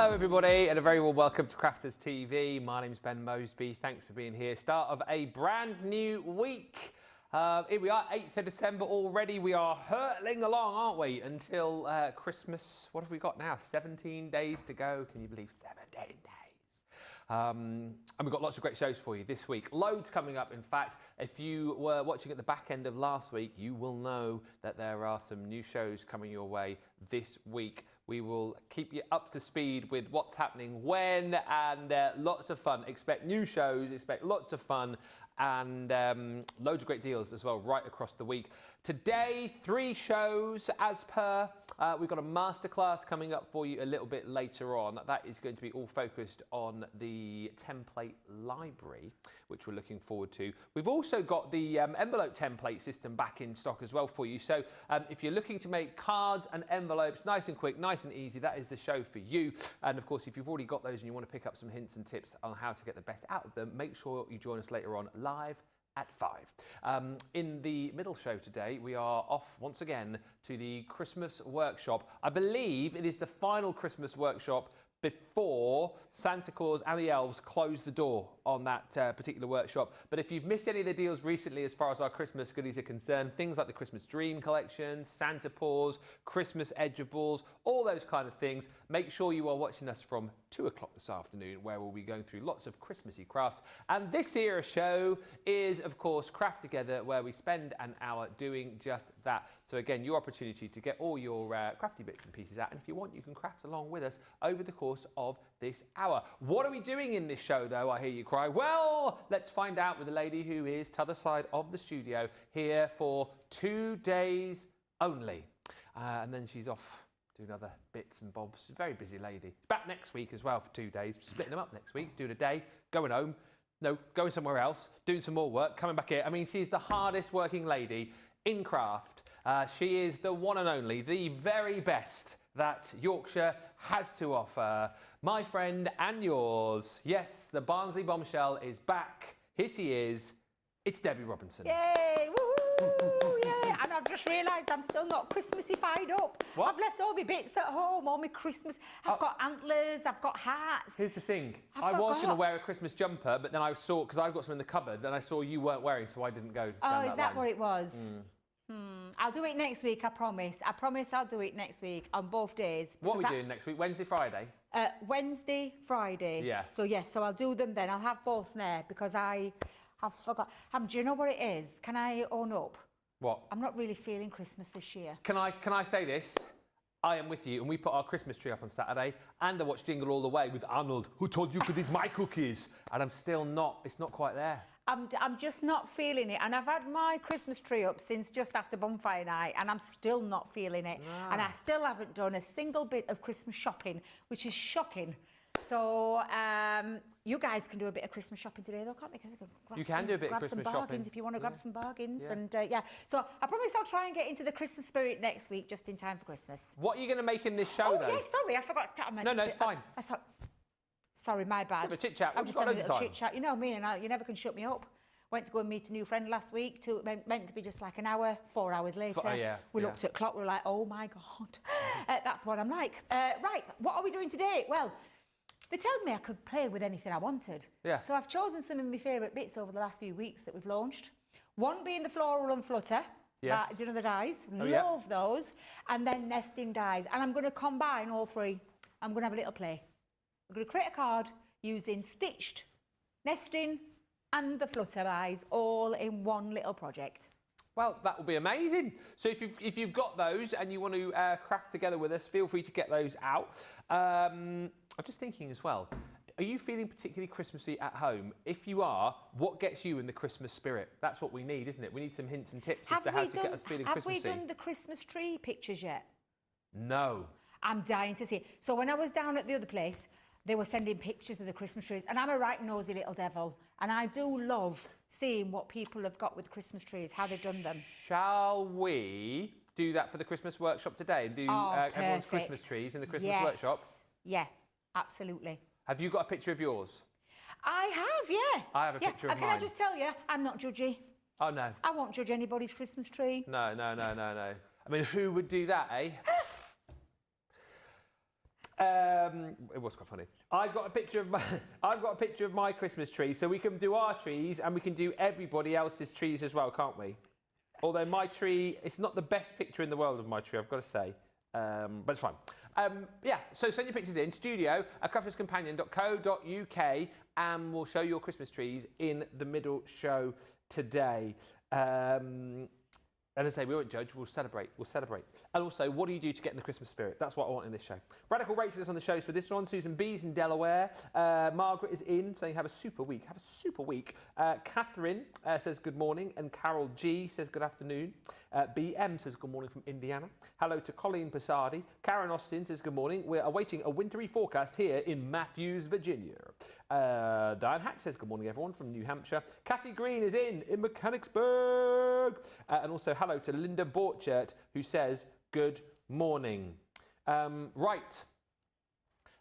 Hello everybody and a very warm welcome to Crafters TV. My name's Ben Moseby. Thanks for being here. Start of a brand new week. Here we are, 8th of December already. We are hurtling along, aren't we, until Christmas. What have we got now? 17 days to go. Can you believe 17 days? And we've got lots of great shows for you this week. Loads coming up, in fact. If you were watching at the back end of last week, you will know that there are some new shows coming your way this week. We will keep you up to speed with what's happening when, and lots of fun. Expect new shows, expect lots of fun, and loads of great deals as well right across the week. Today, 3 shows as per. We've got a masterclass coming up for you a little bit later on. That is going to be all focused on the template library, which we're looking forward to. We've also got the envelope template system back in stock as well for you. So if you're looking to make cards and envelopes nice and quick, nice and easy, that is the show for you. And of course, if you've already got those and you want to pick up some hints and tips on how to get the best out of them, make sure you join us later on live at 5. In the middle show today, we are off once again to the Christmas workshop. I believe it is the final Christmas workshop before Santa Claus and the elves close the door on that particular workshop. But if you've missed any of the deals recently as far as our Christmas goodies are concerned, things like the Christmas Dream collection, Santa Paws, Christmas Edgeables, all those kind of things, make sure you are watching us from 2 o'clock this afternoon, where we'll be going through lots of Christmassy crafts. And this era show is, of course, Craft Together, where we spend an hour doing just that. So again, your opportunity to get all your crafty bits and pieces out. And if you want, you can craft along with us over the course of this hour. What are we doing in this show, though, I hear you cry? Well, let's find out with the lady who is to the other side of the studio, here for 2 days only. And then she's off doing other bits and bobs. She's a very busy lady. Back next week as well for 2 days. Splitting them up next week, doing a day, going home, no, going somewhere else, doing some more work, coming back here. I mean, she's the hardest working lady in craft. She is the one and only, the very best that Yorkshire has to offer. My friend and yours. Yes, the Barnsley bombshell is back. Here she is. It's Debbie Robinson. Yay! Woohoo! Yay! And I've just realised I'm still not Christmassy-fied up. What? I've left all my bits at home, all my Christmas. I've got antlers, I've got hats. Here's the thing. I was going to wear a Christmas jumper, but then I saw, because I've got some in the cupboard, and I saw you weren't wearing, so I didn't go down is that line. what it was? I'll do it next week, I promise. I promise I'll do it next week on both days. What are we doing next week? Wednesday, Friday? Wednesday, Friday. Yeah. So yes, so I'll do them then. I'll have both there because I forgot. Do you know what it is? Can I own up? What? I'm not really feeling Christmas this year. Can I say this? I am with you, and we put our Christmas tree up on Saturday, and I watched Jingle All the Way with Arnold, who told you could eat my cookies, and I'm still not. It's not quite there. I'm just not feeling it, and I've had my Christmas tree up since just after bonfire night, and I'm still not feeling it. And I still haven't done a single bit of Christmas shopping, which is shocking. So you guys can do a bit of Christmas shopping today, though, can't we? You can do a bit of Christmas grab some bargains shopping if you want to grab some bargains, Yeah. and yeah. So I promise I'll try and get into the Christmas spirit next week, just in time for Christmas. What are you going to make in this show, though? Oh yeah, sorry, I forgot to tell you. No, it's fine. Sorry, my bad. Have a chit chat. I'm just having a little chit chat. You know me, and you never can shut me up. Went to go and meet a new friend last week. Meant to be just like an hour. 4 hours later, we looked at clock. We were like, oh my god, that's what I'm like. Right, what are we doing today? Well, they told me I could play with anything I wanted. Yeah. So I've chosen some of my favourite bits over the last few weeks that we've launched. One being the Floral and Flutter. Yes. Do you know the dies? Love those. And then nesting dies. And I'm going to combine all 3. I'm going to have a little play. I'm going to create a card using stitched, nesting, and the Flutter dies all in one little project. Well, that will be amazing. So if you've got those and you want to craft together with us, feel free to get those out. I'm just thinking as well, are you feeling particularly Christmassy at home? If you are, what gets you in the Christmas spirit? That's what we need, isn't it? We need some hints and tips as to how to get us feeling Christmassy. Have we done the Christmas tree pictures yet? No. I'm dying to see it. So when I was down at the other place, they were sending pictures of the Christmas trees, and I'm a right nosy little devil, and I do love seeing what people have got with Christmas trees, how they've done them. Shall we do that for the Christmas workshop today and do everyone's Christmas trees in the Christmas workshop? Yeah, absolutely. Have you got a picture of yours? I have, yeah. I have a picture of mine. Can I just tell you, I'm not judgy. Oh, no. I won't judge anybody's Christmas tree. No. I mean, who would do that, eh? It was quite funny. I've got a picture of my Christmas tree, so we can do our trees and we can do everybody else's trees as well, can't we? Although my tree, it's not the best picture in the world of my tree, I've got to say, but it's fine. Yeah, so send your pictures in, studio at crafterscompanion.co.uk, and we'll show your Christmas trees in the middle show today. And as I say, we won't judge, we'll celebrate. And also, what do you do to get in the Christmas spirit? That's what I want in this show. Radical Rachel is on the shows for this one. Susan B's in Delaware. Margaret is in, saying have a super week. Catherine says good morning, and Carol G says good afternoon. BM says good morning from Indiana. Hello to Colleen Passardi. Karen Austin says good morning. We're awaiting a wintry forecast here in Matthews, Virginia. Diane Hatch says good morning everyone from New Hampshire. Kathy Green is in Mechanicsburg. And also hello to Linda Borchert, who says good morning. Right,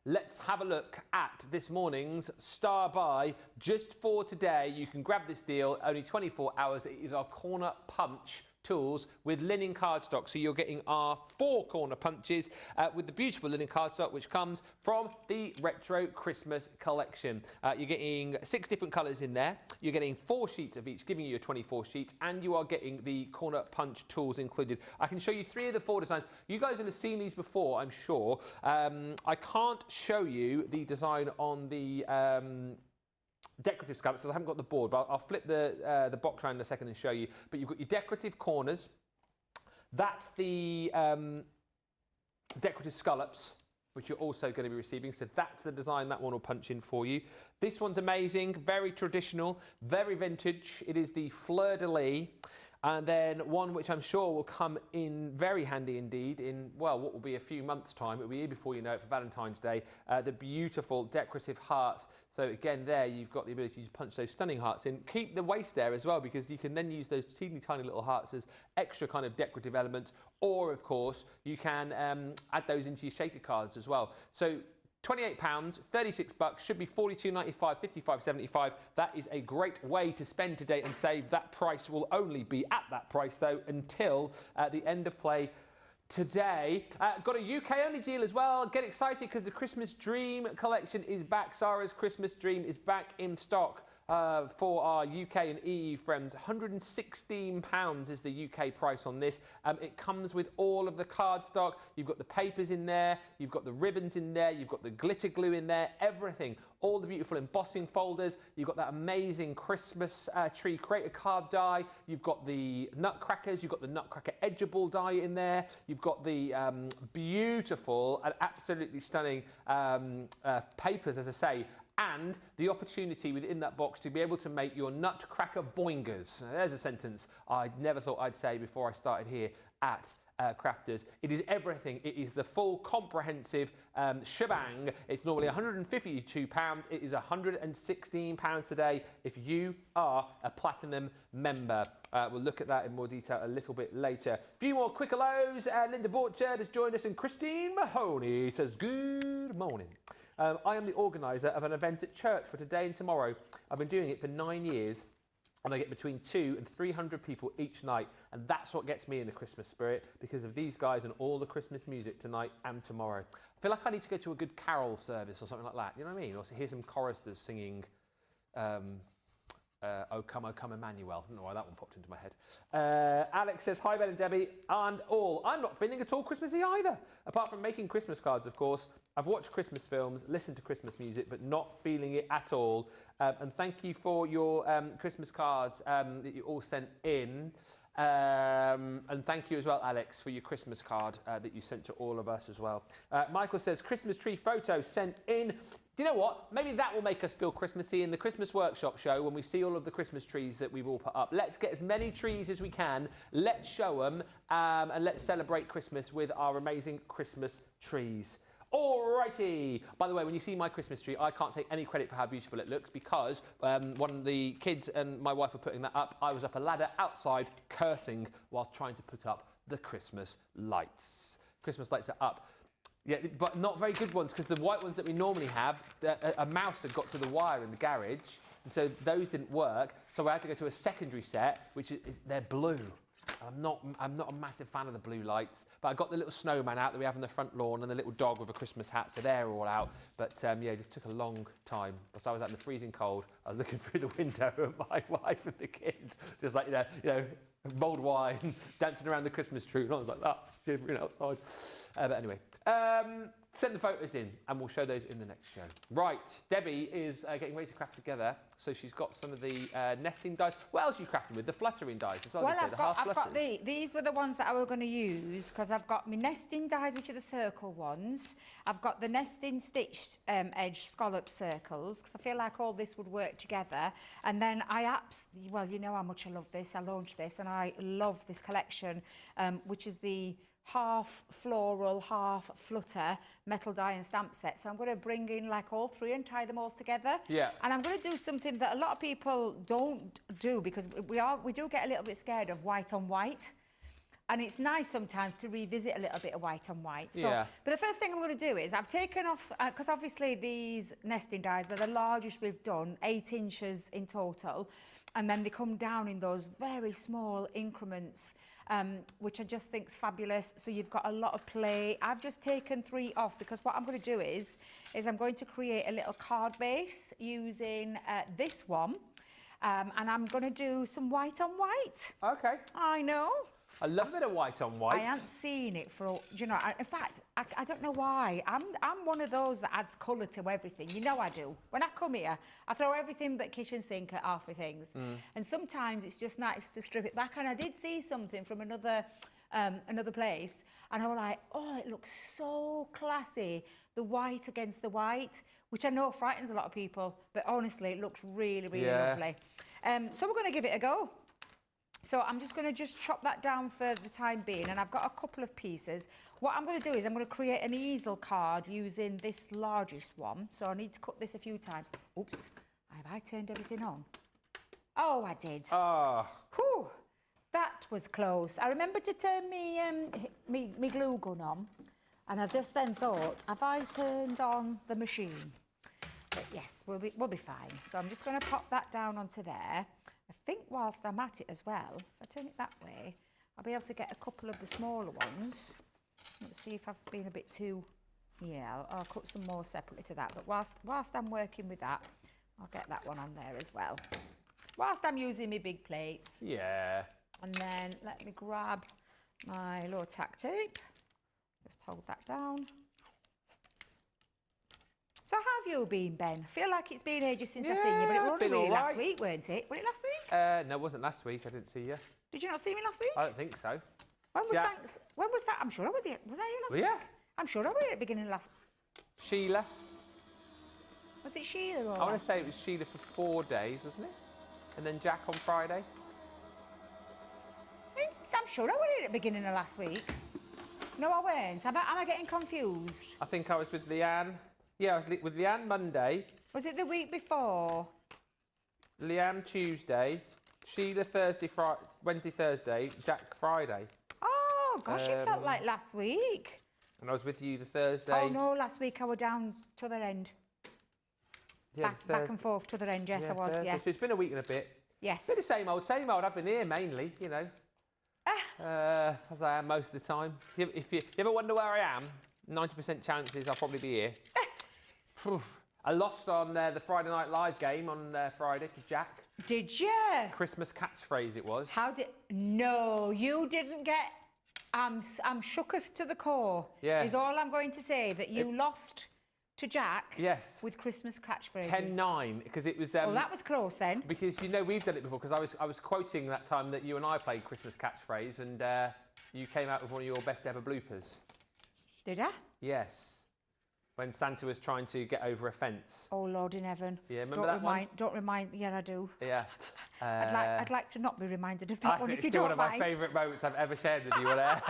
let's have a look at this morning's Star Buy. Just for today, you can grab this deal, only 24 hours. It is our corner punch tools with linen cardstock. So you're getting our 4 corner punches with the beautiful linen cardstock, which comes from the Retro Christmas collection. You're getting 6 different colours in there. You're getting 4 sheets of each, giving you your 24 sheets, and you are getting the corner punch tools included. I can show you 3 of the 4 designs. You guys will have seen these before, I'm sure. I can't show you the design on the decorative scallops because I haven't got the board, but I'll flip the box around in a second and show you. But you've got your decorative corners. That's the decorative scallops, which you're also going to be receiving. So that's the design that one will punch in for you. This one's amazing, very traditional, very vintage. It is the Fleur de Lis. And then one which I'm sure will come in very handy indeed in, well, what will be a few months' time. It'll be here before you know it for Valentine's Day. The beautiful decorative hearts. So again, there you've got the ability to punch those stunning hearts in. Keep the waist there as well, because you can then use those teeny tiny little hearts as extra kind of decorative elements. Or of course, you can add those into your shaker cards as well. So £28, 36 bucks, should be $42.95, $55.75. That is a great way to spend today and save. That price will only be at that price though until the end of play today. Got a UK only deal as well. Get excited because the Christmas Dream collection is back. Sarah's Christmas Dream is back in stock. For our UK and EU friends, £116 is the UK price on this. It comes with all of the cardstock. You've got the papers in there, you've got the ribbons in there, you've got the glitter glue in there, everything. All the beautiful embossing folders. You've got that amazing Christmas tree creator card die. You've got the nutcrackers. You've got the nutcracker edgeable die in there. You've got the beautiful and absolutely stunning papers, as I say, and the opportunity within that box to be able to make your nutcracker boingers. Now, there's a sentence I never thought I'd say before I started here at Crafters. It is everything. It is the full comprehensive shebang. It's normally £152. It is £116 today if you are a platinum member. We'll look at that in more detail a little bit later. A few more quick hellos. Linda Borchard has joined us, and Christine Mahoney says good morning. I am the organiser of an event at church for today and tomorrow. I've been doing it for 9 years, and I get between 200 and 300 people each night, and that's what gets me in the Christmas spirit, because of these guys and all the Christmas music tonight and tomorrow. I feel like I need to go to a good carol service or something like that, you know what I mean? Or hear some choristers singing O Come Emmanuel. I don't know why that one popped into my head. Alex says, hi Ben and Debbie and all. I'm not feeling at all Christmassy either. Apart from making Christmas cards, of course. I've watched Christmas films, listened to Christmas music, but not feeling it at all. And thank you for your Christmas cards that you all sent in. And thank you as well, Alex, for your Christmas card that you sent to all of us as well. Michael says, Christmas tree photo sent in. Do you know what? Maybe that will make us feel Christmassy in the Christmas workshop show when we see all of the Christmas trees that we've all put up. Let's get as many trees as we can. Let's show them and let's celebrate Christmas with our amazing Christmas trees. Alrighty. By the way, when you see my Christmas tree, I can't take any credit for how beautiful it looks because one of the kids and my wife were putting that up. I was up a ladder outside cursing while trying to put up the Christmas lights. Christmas lights are up. Yeah, but not very good ones because the white ones that we normally have, a mouse had got to the wire in the garage, and so those didn't work. So I had to go to a secondary set, which is, they're blue. I'm not a massive fan of the blue lights, but I got the little snowman out that we have on the front lawn and the little dog with a Christmas hat, so they're all out. But yeah, it just took a long time. Because I was out in the freezing cold, I was looking through the window at my wife and the kids, just like, you know, mulled wine, dancing around the Christmas tree, and I was like that, shivering outside. But anyway, send the photos in and we'll show those in the next show. Right, Debbie is getting ready to craft together. So she's got some of the nesting dies. What else are you crafting with? The fluttering dies as well? Well, I've got these were the ones that I was going to use because I've got my nesting dies, which are the circle ones. I've got the nesting stitched edge scallop circles because I feel like all this would work together. And then well, you know how much I love this. I launched this and I love this collection, which is the half floral, half flutter metal die and stamp set. So I'm going to bring in like all three and tie them all together. Yeah. And I'm going to do something that a lot of people don't do because we do get a little bit scared of white on white. And it's nice sometimes to revisit a little bit of white on white. So, yeah. But the first thing I'm going to do is I've taken off, because obviously these nesting dies, they're the largest we've done, 8 inches in total. And then they come down in those very small increments, which I just think is fabulous. So you've got a lot of play. I've just taken 3 off because what I'm going to do is I'm going to create a little card base using this one. And I'm going to do some white on white. Okay. I know. I love a bit of white on white. I haven't seen it for, you know, in fact, I don't know why. I'm one of those that adds colour to everything. You know I do. When I come here, I throw everything but kitchen sink at half my things. And sometimes it's just nice to strip it back. And I did see something from another place, and I was like, oh, it looks so classy. The white against the white, which I know frightens a lot of people, but honestly, it looks really, really lovely. So we're going to give it a go. So I'm just going to chop that down for the time being, and I've got a couple of pieces. What I'm going to do is I'm going to create an easel card using this largest one. So I need to cut this a few times. Oops, have I turned everything on? Oh, I did. Ah. Whew, that was close. I remember to turn me glue gun on, and I just then thought, have I turned on the machine? But yes, we'll be fine. So I'm just going to pop that down onto there. I think whilst I'm at it as well, if I turn it that way, I'll be able to get a couple of the smaller ones. Let's see if I've been a bit too... Yeah, I'll cut some more separately to that. But whilst I'm working with that, I'll get that one on there as well. Whilst I'm using my big plates. Yeah. And then let me grab my low tack tape. Just hold that down. So how have you been, Ben? I feel like it's been ages since I've seen you, but it was only really last week, weren't it? Was it last week? No, it wasn't last week. I didn't see you. Did you not see me last week? I don't think so. When was that? I'm sure I was here. Was I here last week? Yeah. I'm sure I was here at the beginning of last week. Sheila. Was it Sheila or I want to say it was Sheila for 4 days, wasn't it? And then Jack on Friday. I'm sure I was here at the beginning of last week. No, I weren't. Am I getting confused? I think I was with Leanne. Yeah, I was with Leanne Monday. Was it the week before? Leanne Tuesday, Sheila Thursday, Wednesday, Thursday, Jack Friday. Oh, gosh, it felt like last week. And I was with you the Thursday. Oh, no, last week I was down to the end. Yeah, back and forth to the end, yes, I was, Thursday. yeah. So it's been a week and a bit. Yes. Bit the same old, same old. I've been here mainly, you know. As I am most of the time. If you ever wonder where I am, 90% chances I'll probably be here. I lost on the Friday Night Live game on Friday to Jack. Did you? Christmas catchphrase it was. No, you didn't get... I'm shooketh to the core. Yeah. Is all I'm going to say, that you lost to Jack. Yes. With Christmas catchphrases. 10-9, because it was... well, that was close then. Because, you know, we've done it before, because I was quoting that time that you and I played Christmas catchphrase, and you came out with one of your best ever bloopers. Did I? Yes. When Santa was trying to get over a fence. Oh, Lord in heaven. Yeah, remember that one? Don't remind... Yeah, I do. Yeah. I'd like to not be reminded of that one, if you don't mind. It's one of my favourite moments I've ever shared with you on air.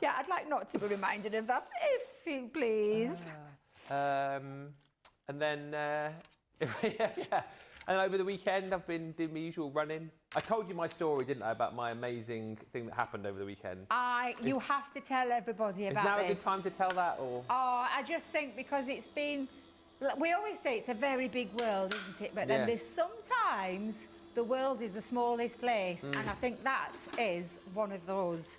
Yeah, I'd like not to be reminded of that, if you please. And then... yeah. And over the weekend, I've been doing my usual running. I told you my story, didn't I, about my amazing thing that happened over the weekend? You have to tell everybody about this. Is now a good time to tell that, or...? Oh, I just think because it's been... We always say it's a very big world, isn't it? But then there's sometimes the world is the smallest place, and I think that is one of those.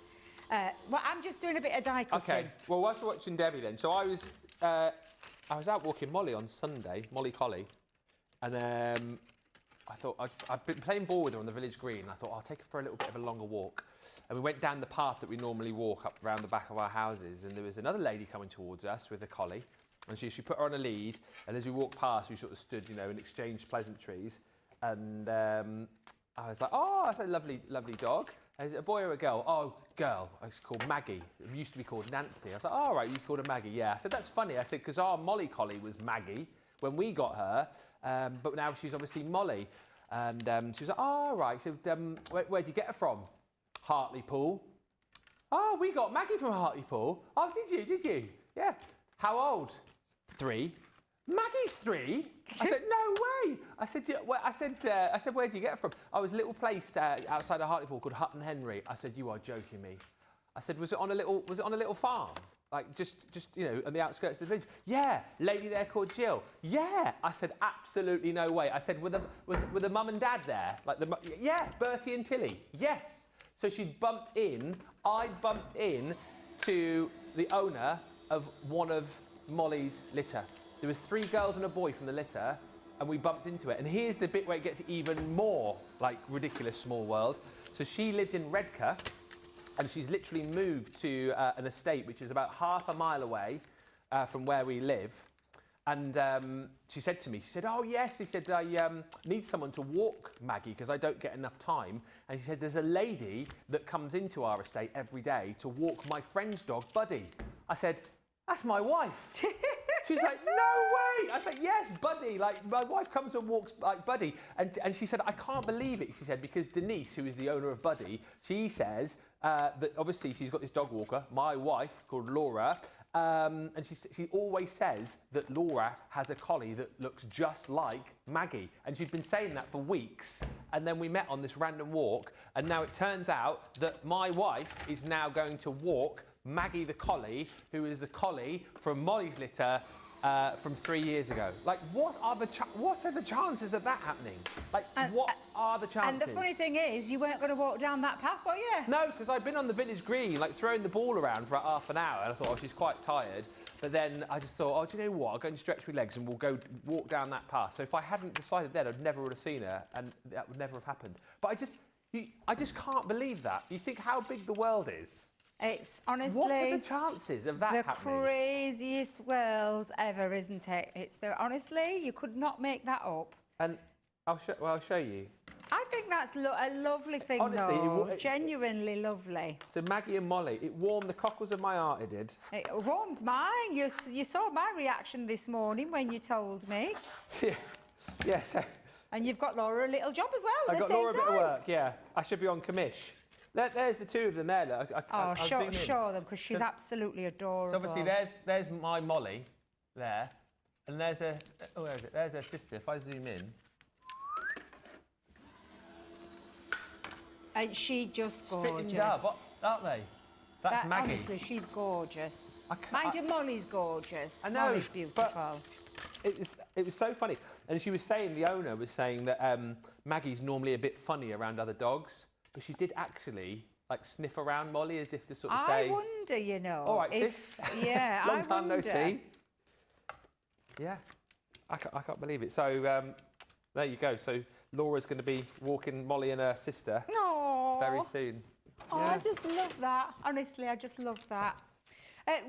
Well, I'm just doing a bit of die cutting. Okay. Well, whilst we're watching Debbie, then, so I was out walking Molly on Sunday, Molly Collie, and I thought I'd been playing ball with her on the village green. I thought I'll take her for a little bit of a longer walk. And we went down the path that we normally walk up around the back of our houses, and there was another lady coming towards us with a collie, and she put her on a lead, and as we walked past, we sort of stood, you know, and exchanged pleasantries, and I was like, oh, that's a lovely, lovely dog. Is it a boy or a girl? Oh, girl. It's called Maggie. It used to be called Nancy. I was like, oh, right, you called her Maggie. Yeah. I said, that's funny. I said, because our Molly Collie was Maggie when we got her, but now she's obviously Molly. And she was like, oh, right. So where'd you get her from? Hartlepool. Oh, we got Maggie from Hartlepool. Oh, did you? Yeah. How old? 3. Maggie's 3? I said, no way. I said, where'd you get it from? I was a little place outside of Hartlepool called Hutton Henry. I said, you are joking me. I said, was it on a little farm? Like just you know, on the outskirts of the village? Yeah. Lady there called Jill? Yeah. I said, absolutely no way. I said, were the mum and dad there? Like yeah, Bertie and Tilly. Yes. So I bumped in to the owner of one of Molly's litter. There was 3 girls and a boy from the litter, and we bumped into it. And here's the bit where it gets even more like ridiculous small world. So she lived in Redcar, and she's literally moved to an estate which is about half a mile away from where we live. And she said to me, she said, oh yes, she said, I need someone to walk Maggie because I don't get enough time. And she said, there's a lady that comes into our estate every day to walk my friend's dog, Buddy. I said, that's my wife. She's like, no way. I said, yes, Buddy. Like, my wife comes and walks like Buddy. And she said, I can't believe it, she said, because Denise, who is the owner of Buddy, she says that obviously she's got this dog walker, my wife, called Laura, and she always says that Laura has a collie that looks just like Maggie. And she'd been saying that for weeks. And then we met on this random walk. And now it turns out that my wife is now going to walk Maggie the collie, who is a collie from Molly's litter from 3 years ago. Like, what are the chances of that happening? Like, what are the chances? And the funny thing is, you weren't going to walk down that path, were you? No, because I'd been on the village green, like throwing the ball around for half an hour, and I thought, oh, she's quite tired. But then I just thought, oh, do you know what? I'll go and stretch my legs and we'll go walk down that path. So if I hadn't decided then, I'd never would have seen her, and that would never have happened. But I just can't believe that. You think how big the world is. It's honestly... What are the chances of that happening? The craziest world ever, isn't it? Honestly, you could not make that up. And I'll show you. I think that's a lovely thing, honestly, though. Genuinely lovely. So Maggie and Molly, it warmed the cockles of my heart, it did. It warmed mine. You saw my reaction this morning when you told me. Yeah, so... And you've got Laura a little job as well at the same time. I've got Laura a bit of work, yeah. I should be on commish. There's the 2 of them there. Look. I'll show them, because she's absolutely adorable. So obviously there's my Molly there, and there's where is it? There's her sister. If I zoom in, ain't she just gorgeous? Spitting dove, aren't they? That's Maggie. Honestly, she's gorgeous. Mind you, Molly's gorgeous. I know. Molly's beautiful. It was so funny, and she was saying, the owner was saying that Maggie's normally a bit funny around other dogs. But she did actually, like, sniff around Molly as if to sort of say... I wonder, you know... All right, sis. Yeah, Long time no see. Yeah, I can't believe it. So, there you go. So, Laura's going to be walking Molly and her sister very soon. Oh, yeah. I just love that. Honestly, I just love that.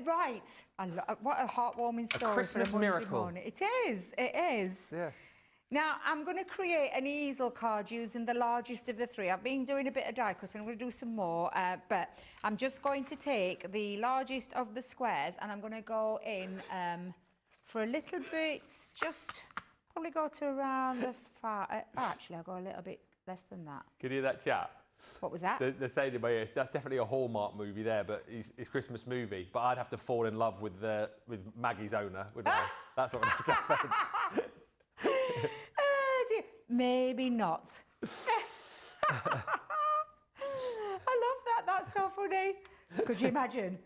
Right. What a heartwarming story. A Christmas for a Monday miracle. Morning. It is. Yeah. Now, I'm going to create an easel card using the largest of the 3. I've been doing a bit of die cutting. I'm going to do some more, but I'm just going to take the largest of the squares and I'm going to go in for a little bit, just probably go to around the far... actually, I'll go a little bit less than that. Can you hear that chat? What was that? They're saying in my ears, that's definitely a Hallmark movie there, but it's Christmas movie. But I'd have to fall in love with Maggie's owner, wouldn't I? That's what I'd have to happen. Maybe not. I love that. That's so funny. Could you imagine?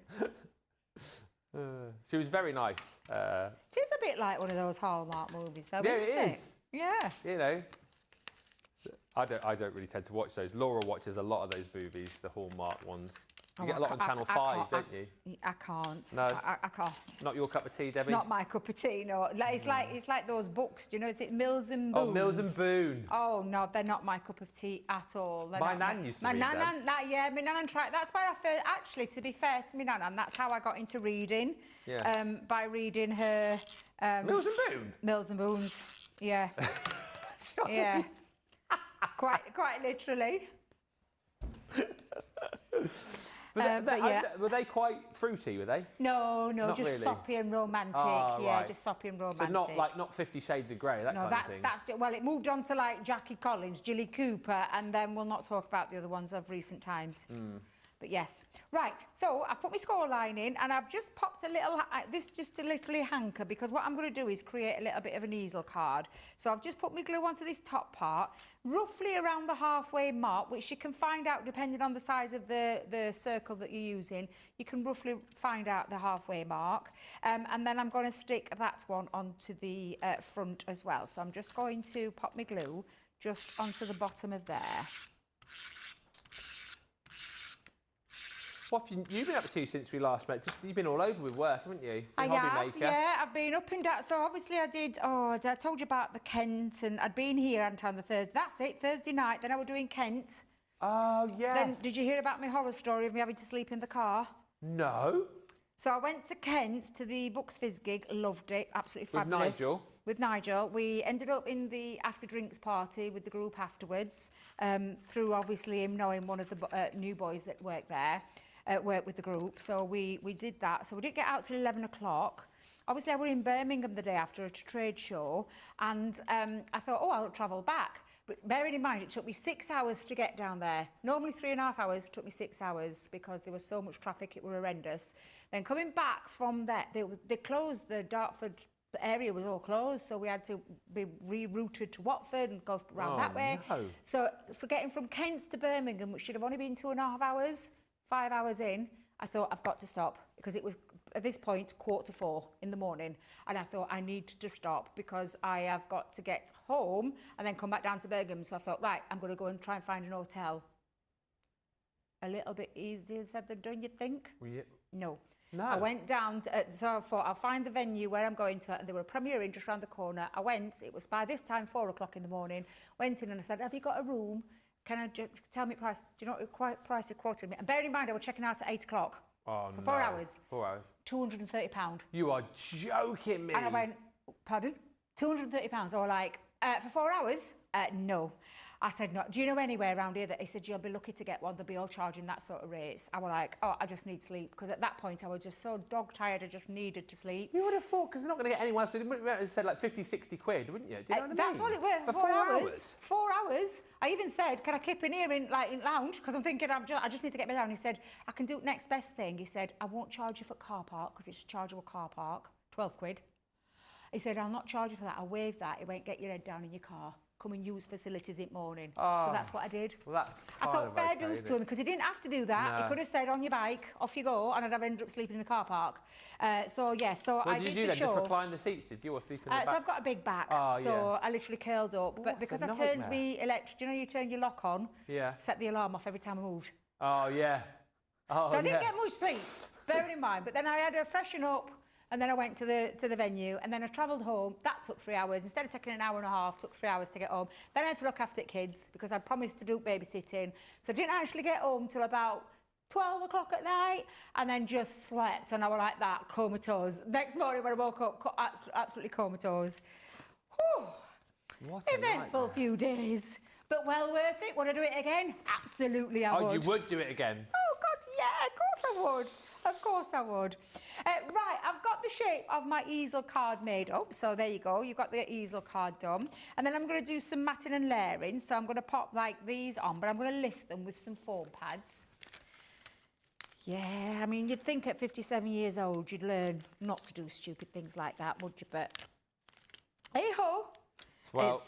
She was very nice. It is a bit like one of those Hallmark movies, though, yeah, isn't it is. Yeah. You know. I don't really tend to watch those. Laura watches a lot of those movies, the Hallmark ones. You get a lot on Channel 5, don't you? I can't. No, I can't. It's not your cup of tea, Debbie. It's not my cup of tea. No, it's like those books. Do you know? Is it Mills and Boon? Oh, Mills and Boon. Oh no, they're not my cup of tea at all. My nan used to read them. Yeah, my nan tried. That's why I feel. Actually, to be fair to my nan, that's how I got into reading. Yeah. By reading her. Mills and Boon. Mills and Boons. Yeah. Yeah. Quite literally. Were they quite fruity, were they? No, Not just really. soppy and romantic. Oh, yeah, right. just soppy and romantic. So not 50 Shades of Grey, that kind of thing? No, well, it moved on to like Jackie Collins, Jilly Cooper, and then we'll not talk about the other ones of recent times. But yes. Right, so I've put my scoreline in and I've just popped a little, this just a little hanker, because what I'm going to do is create a little bit of an easel card. So I've just put my glue onto this top part, roughly around the halfway mark, which you can find out depending on the size of the circle that you're using. You can roughly find out the halfway mark. And then I'm going to stick that one onto the front as well. So I'm just going to pop my glue just onto the bottom of there. What have you been up to since we last met? You've been all over with work, haven't you? I have, yeah. I've been up and down. So obviously I did, I told you about the Kent, and I'd been here on the Thursday. That's it, Thursday night. Then I was doing Kent. Oh, yeah. Then did you hear about my horror story of me having to sleep in the car? No. So I went to Kent to the Books Fizz gig, loved it, absolutely fabulous. With Nigel. We ended up in the after drinks party with the group afterwards, through obviously him knowing one of the new boys that worked there. Work with the group, so we did that. So we didn't get out till 11 o'clock. Obviously, I was in Birmingham the day after at a trade show, and I thought, oh, I'll travel back. But bearing in mind, it took me 6 hours to get down there. Normally 3.5 hours, took me 6 hours because there was so much traffic, it was horrendous. Then coming back from that, they closed the Dartford area was all closed, so we had to be rerouted to Watford and go around that way. No. So for getting from Kent to Birmingham, which should have only been 2.5 hours, 5 hours in, I thought I've got to stop, because it was at this point 3:45 in the morning, and I thought I need to stop because I have got to get home and then come back down to Birmingham. So I thought, right, I'm going to go and try and find an hotel. A little bit easier said than done, you think? No. I went down, so I thought I'll find the venue where I'm going to, and there were a Premier Inn just around the corner. I went, it was by this time 4 o'clock in the morning, went in and I said, have you got a room? Can I tell me price? Do you know what price it quoted me? And bearing in mind, I was checking out at 8 o'clock. Oh, so 4 hours. 4 hours. £230. You are joking me. And I went, pardon? £230. I was like, for 4 hours? No. I said, no. Do you know anywhere around here that he said, you'll be lucky to get one, they'll be all charging that sort of rates? I was like, oh, I just need sleep. Because at that point, I was just so dog-tired, I just needed to sleep. You would have thought, because they're not going to get anyone else, so they would have said like 50, 60 quid, wouldn't you? Do you know what I mean? That's what it was, for 4 hours. 4 hours. I even said, can I keep in here in lounge? Because I'm thinking, I just need to get me down. He said, I can do next best thing. He said, I won't charge you for car park, because it's a chargeable car park, 12 quid. He said, I'll not charge you for that. I'll waive that. It won't get your head down in your car. Come and use facilities in morning. So that's what I did. Well, I thought fair dues to him, because he didn't have to do that. No. He could have said, on your bike, off you go, and I'd have ended up sleeping in the car park. So I did the show. Did you just recline the seats, did you, or sleep in the back? So I've got a big back, so I literally curled up. But because I turned me electric, you know, you turn your lock on, set the alarm off every time I moved. Oh, yeah. So I didn't get much sleep, bearing in mind. But then I had to freshen up, and then I went to the venue, and then I travelled home. That took 3 hours. Instead of taking an hour and a half, took 3 hours to get home. Then I had to look after the kids, because I promised to do babysitting. So I didn't actually get home till about 12 o'clock at night, and then just slept, and I was like that, comatose. Next morning when I woke up, absolutely comatose. Whew. What a eventful nightmare. Few days, but well worth it. Would I do it again? Absolutely I would. Oh, you would do it again? Oh, God, yeah, of course I would. Of course I would. Right, I've got the shape of my easel card made up. So there you go. You've got the easel card done. And then I'm going to do some matting and layering. So I'm going to pop like these on, but I'm going to lift them with some foam pads. Yeah, I mean, you'd think at 57 years old, you'd learn not to do stupid things like that, would you? But hey-ho. Well...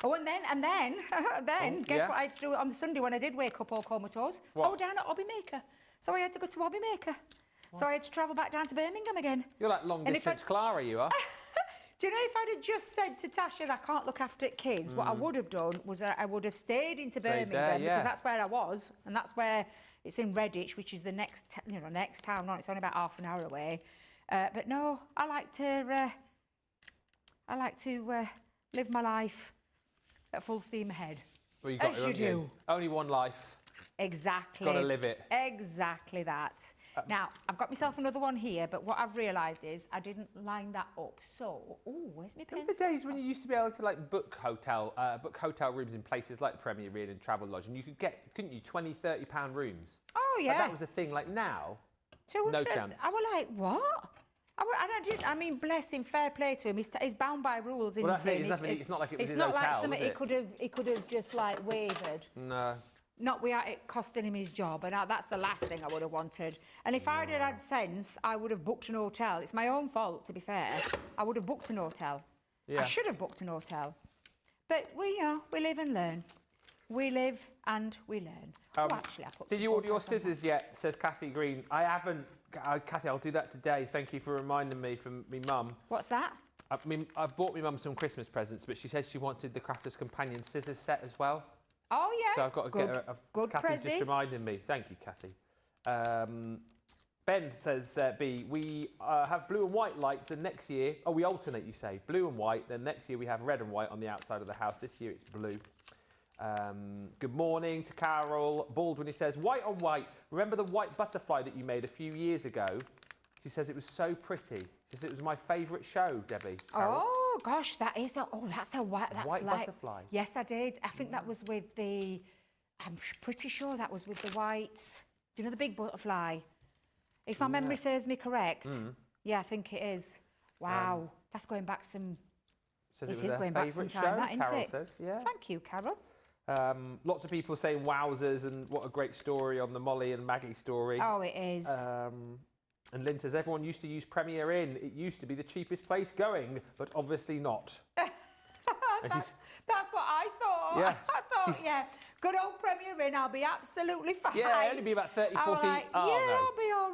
and then, guess what I had to do on the Sunday when I did wake up all comatose? What? I was down at Hobby Maker. So I had to go to Hobby Maker. What? So I had to travel back down to Birmingham again. You're like long-distance Clara, you are. Do you know, if I'd have just said to Tasha that I can't look after kids, what I would have done was I would have stayed into Birmingham because that's where I was, and that's where it's in Redditch, which is the next, next town on. It's only about half an hour away. But no, I like to live my life at full steam ahead. Well, you got as you do. Only one life. Exactly. Got to live it. Exactly that. Now, I've got myself another one here, but what I've realised is I didn't line that up. So, where's my pen? Remember the days when you used to be able to like book hotel rooms in places like Premier Inn and Travelodge, and you could get, couldn't you, £20–30 rooms? Oh yeah. Like, that was a thing. Like now, 200, no chance. I was like, what? I mean, bless him, fair play to him. He's bound by rules, isn't he? It's not like it was It's his not hotel, like something is he could have just like wavered. No. Not without it costing him his job, and that's the last thing I would have wanted. And if I'd had sense, I would have booked an hotel. It's my own fault, to be fair. I would have booked an hotel. Yeah. I should have booked an hotel. But we live and learn. We live and we learn. Actually, I put Did you order your scissors yet? Says Kathy Green. I haven't. Kathy, I'll do that today. Thank you for reminding me from me mum. What's that? I bought my mum some Christmas presents, but she said she wanted the Crafterscompanion scissors set as well. Oh, yeah. So I've got to get her. Good Kathy's just reminded me. Thank you, Kathy. Ben says, B, we have blue and white lights, and next year, we alternate, you say, blue and white, then next year we have red and white on the outside of the house. This year it's blue. Good morning to Carol. Baldwin, he says, white on white. Remember the white butterfly that you made a few years ago? She says it was so pretty. She says it was my favourite show, Debbie. Carol. Oh, gosh, that's a white, that's white like... butterfly. Yes, I did. I think that was with I'm pretty sure that was with the white... Do you know the big butterfly? If my memory serves me correct. Yeah, I think it is. Wow, that's going back some... It is going back some time, that, isn't Carol it? Says, yeah. Thank you, Carol. Lots of people saying wowzers and what a great story on the Molly and Maggie story. Oh, it is. And Lynn says, everyone used to use Premier Inn. It used to be the cheapest place going, but obviously not. That's what I thought. Yeah. I thought, yeah, good old Premier Inn, I'll be absolutely fine. Yeah, it'll only be about 30, 40. Like, oh, yeah, no. I'll be all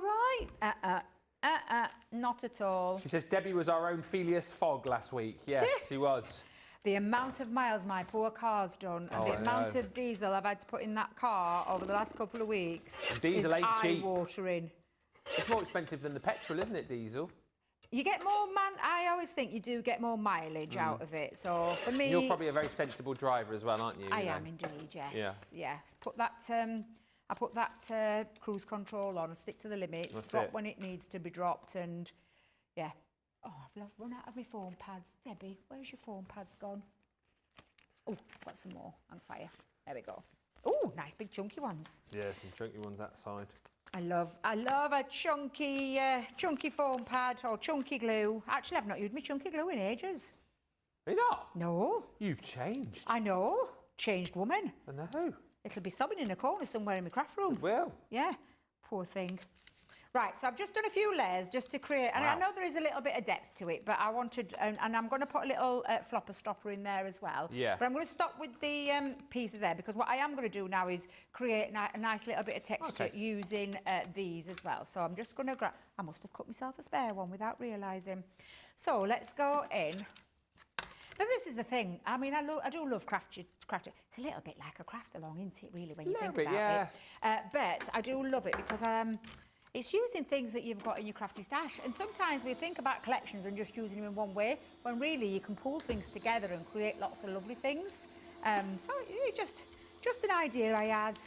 right. Not at all. She says, Debbie was our own Phileas Fogg last week. Yes, she was. The amount of miles my poor car's done and the amount of diesel I've had to put in that car over the last couple of weeks diesel is ain't cheap. eye-watering. It's more expensive than the petrol, isn't it, diesel? You get more, I always think you do get more mileage out of it. So for me... You're probably a very sensible driver as well, aren't you? I am indeed, yes. Yeah. Put that... I put that cruise control on and stick to the limits, drop when it needs to be dropped, and yeah. Oh, I've run out of my foam pads. Debbie, where's your foam pads gone? Oh, got some more on fire. There we go. Oh, nice big chunky ones. Yeah, some chunky ones that side. I love a chunky foam pad or chunky glue. Actually, I've not used my chunky glue in ages. Are you not? No. You've changed. I know. Changed woman. I know. It'll be sobbing in a corner somewhere in my craft room. It will. Yeah. Poor thing. Right, so I've just done a few layers just to create, and I know there is a little bit of depth to it, but I wanted, and I'm going to put a little flopper stopper in there as well. Yeah. But I'm going to stop with the pieces there, because what I am going to do now is create a nice little bit of texture using these as well. So I'm just going to grab, I must have cut myself a spare one without realising. So let's go in. Now this is the thing, I mean, I do love craft. It's a little bit like a craft along, isn't it, really, when you think about it? But I do love it because it's using things that you've got in your crafty stash. And sometimes we think about collections and just using them in one way, when really you can pull things together and create lots of lovely things. So just an idea I had.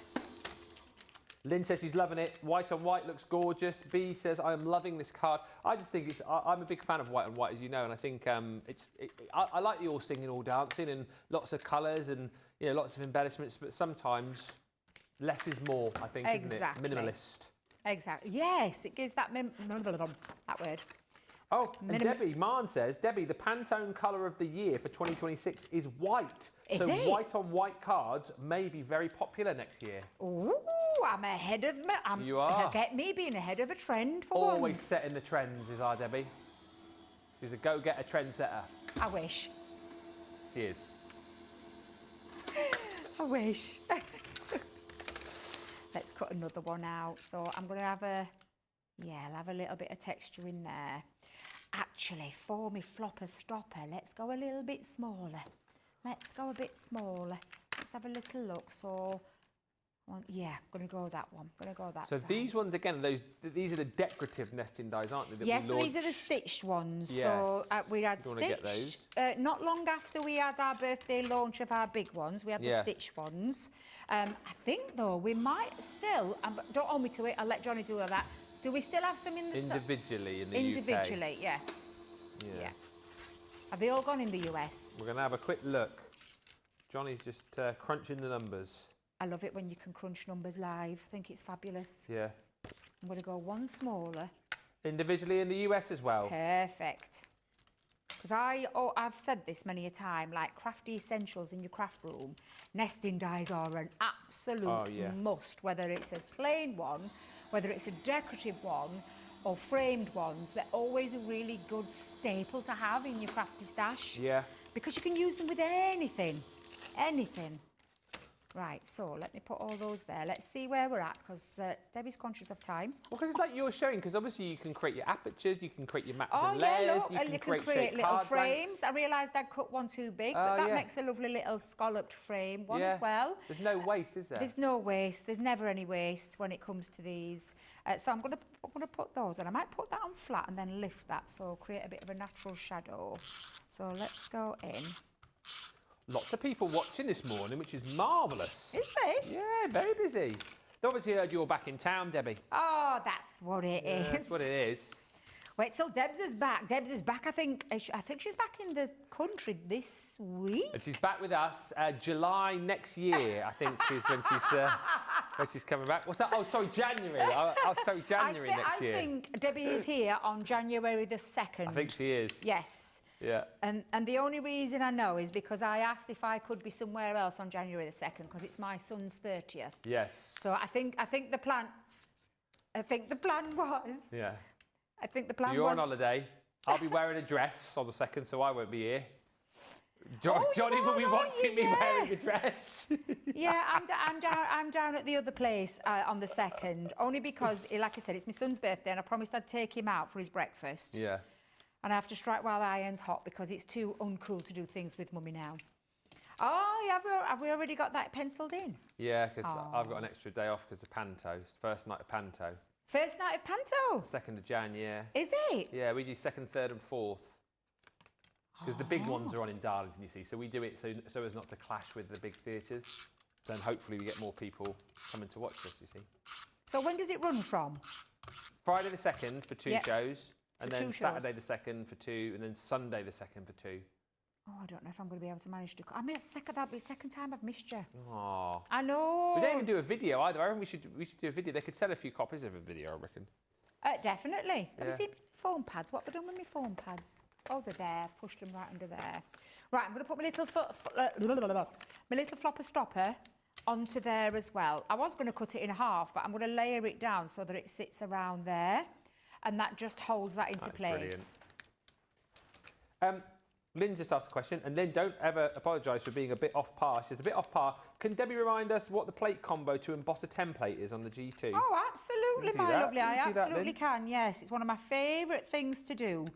Lynn says she's loving it. White on white looks gorgeous. B says, I am loving this card. I just think I'm a big fan of white on white, as you know, and I think I like the all singing, all dancing, and lots of colours and lots of embellishments, but sometimes less is more, I think, isn't it? Minimalist. Exactly. Yes, it gives that that word. Oh, and Debbie Marn says, Debbie, the Pantone colour of the year for 2026 is white. So white on white cards may be very popular next year. Ooh, I'm ahead of me. You are. Get me being ahead of a trend for Always once. setting the trends is our Debbie. She's a go-getter trendsetter. I wish. She is. I wish. Let's cut another one out. So I'm going to have I'll have a little bit of texture in there. actually, for me flopper stopper, let's go a little bit smaller. Let's go a bit smaller. Let's have a little look. So, yeah, I'm going to go that one. Going to go that So size. these ones, again, these are the decorative nesting dies, aren't they? Yes, so these are the stitched ones. Yes. So we had You get stitched, not long after we had our birthday launch of our big ones, we had the stitched ones. I think, though, we might still, don't hold me to it, I'll let Johnny do all that. Do we still have some in the individually in the Individually, UK? Yeah. Have they all gone in the US? We're going to have a quick look. Johnny's just crunching the numbers. I love it when you can crunch numbers live. I think it's fabulous. Yeah. I'm going to go one smaller. Individually in the US as well? Perfect. Because I've said this many a time, like crafty essentials in your craft room, nesting dies are an absolute must, whether it's a plain one, whether it's a decorative one, or framed ones. They're always a really good staple to have in your crafty stash. Yeah. Because you can use them with anything. Anything. Right, so let me put all those there. Let's see where we're at, because Debbie's conscious of time. Well, because it's like you're showing, because obviously you can create your apertures, you can create your maps and yeah, layers, look, you can create little frames. Blanks. I realised I'd cut one too big, but that makes a lovely little scalloped frame one as well. There's no waste, is there? There's no waste. There's never any waste when it comes to these. So I'm going to put those, and I might put that on flat and then lift that, so create a bit of a natural shadow. So let's go in. Lots of people watching this morning, which is marvellous. Is there? Yeah, very busy. They obviously heard you're back in town, Debbie. Oh, that's what it is. That's what it is. Wait till Debs is back. Debs is back. I think she's back in the country this week. And she's back with us July next year, I think, is when she's coming back. What's that? Oh, sorry, January. Sorry, January next year. I think Debbie is here on January the 2nd. I think she is. Yes. Yeah. And the only reason I know is because I asked if I could be somewhere else on January the 2nd, because it's my son's 30th. Yes. So I think the plan was. Yeah. I think the plan was. You're on holiday. I'll be wearing a dress on the 2nd, so I won't be here. Johnny will be watching me wearing a dress. Yeah, I'm down at the other place on the 2nd, only because, like I said, it's my son's birthday, and I promised I'd take him out for his breakfast. Yeah. And I have to strike while the iron's hot, because it's too uncool to do things with Mummy now. Oh, have we already got that penciled in? Yeah, because I've got an extra day off because of Panto. It's the first night of Panto. First night of Panto? 2nd of Jan, yeah. Is it? Yeah, we do 2nd, 3rd and 4th. Because the big ones are on in Darlington, you see. So we do it so as not to clash with the big theatres. Then hopefully we get more people coming to watch us, you see. So when does it run from? Friday the 2nd for 2 shows. And for then 2 Saturday the 2nd for 2. And then Sunday the 2nd for 2. Oh, I don't know if I'm going to be able to manage to... I mean, that'll be the 2nd time I've missed you. Oh. I know. We don't even do a video either. I reckon we should do a video. They could sell a few copies of a video, I reckon. Definitely. Have you seen foam pads? What have I done with my foam pads? Oh, they're there. Pushed them right under there. Right, I'm going to put my little flopper stopper onto there as well. I was going to cut it in half, but I'm going to layer it down so that it sits around there, and that just holds that into place. Brilliant. Lynn just asked a question, and Lynn, don't ever apologise for being a bit off par. She's a bit off par. Can Debbie remind us what the plate combo to emboss a template is on the G2? Oh, absolutely, my lovely. I absolutely can, yes. It's one of my favourite things to do.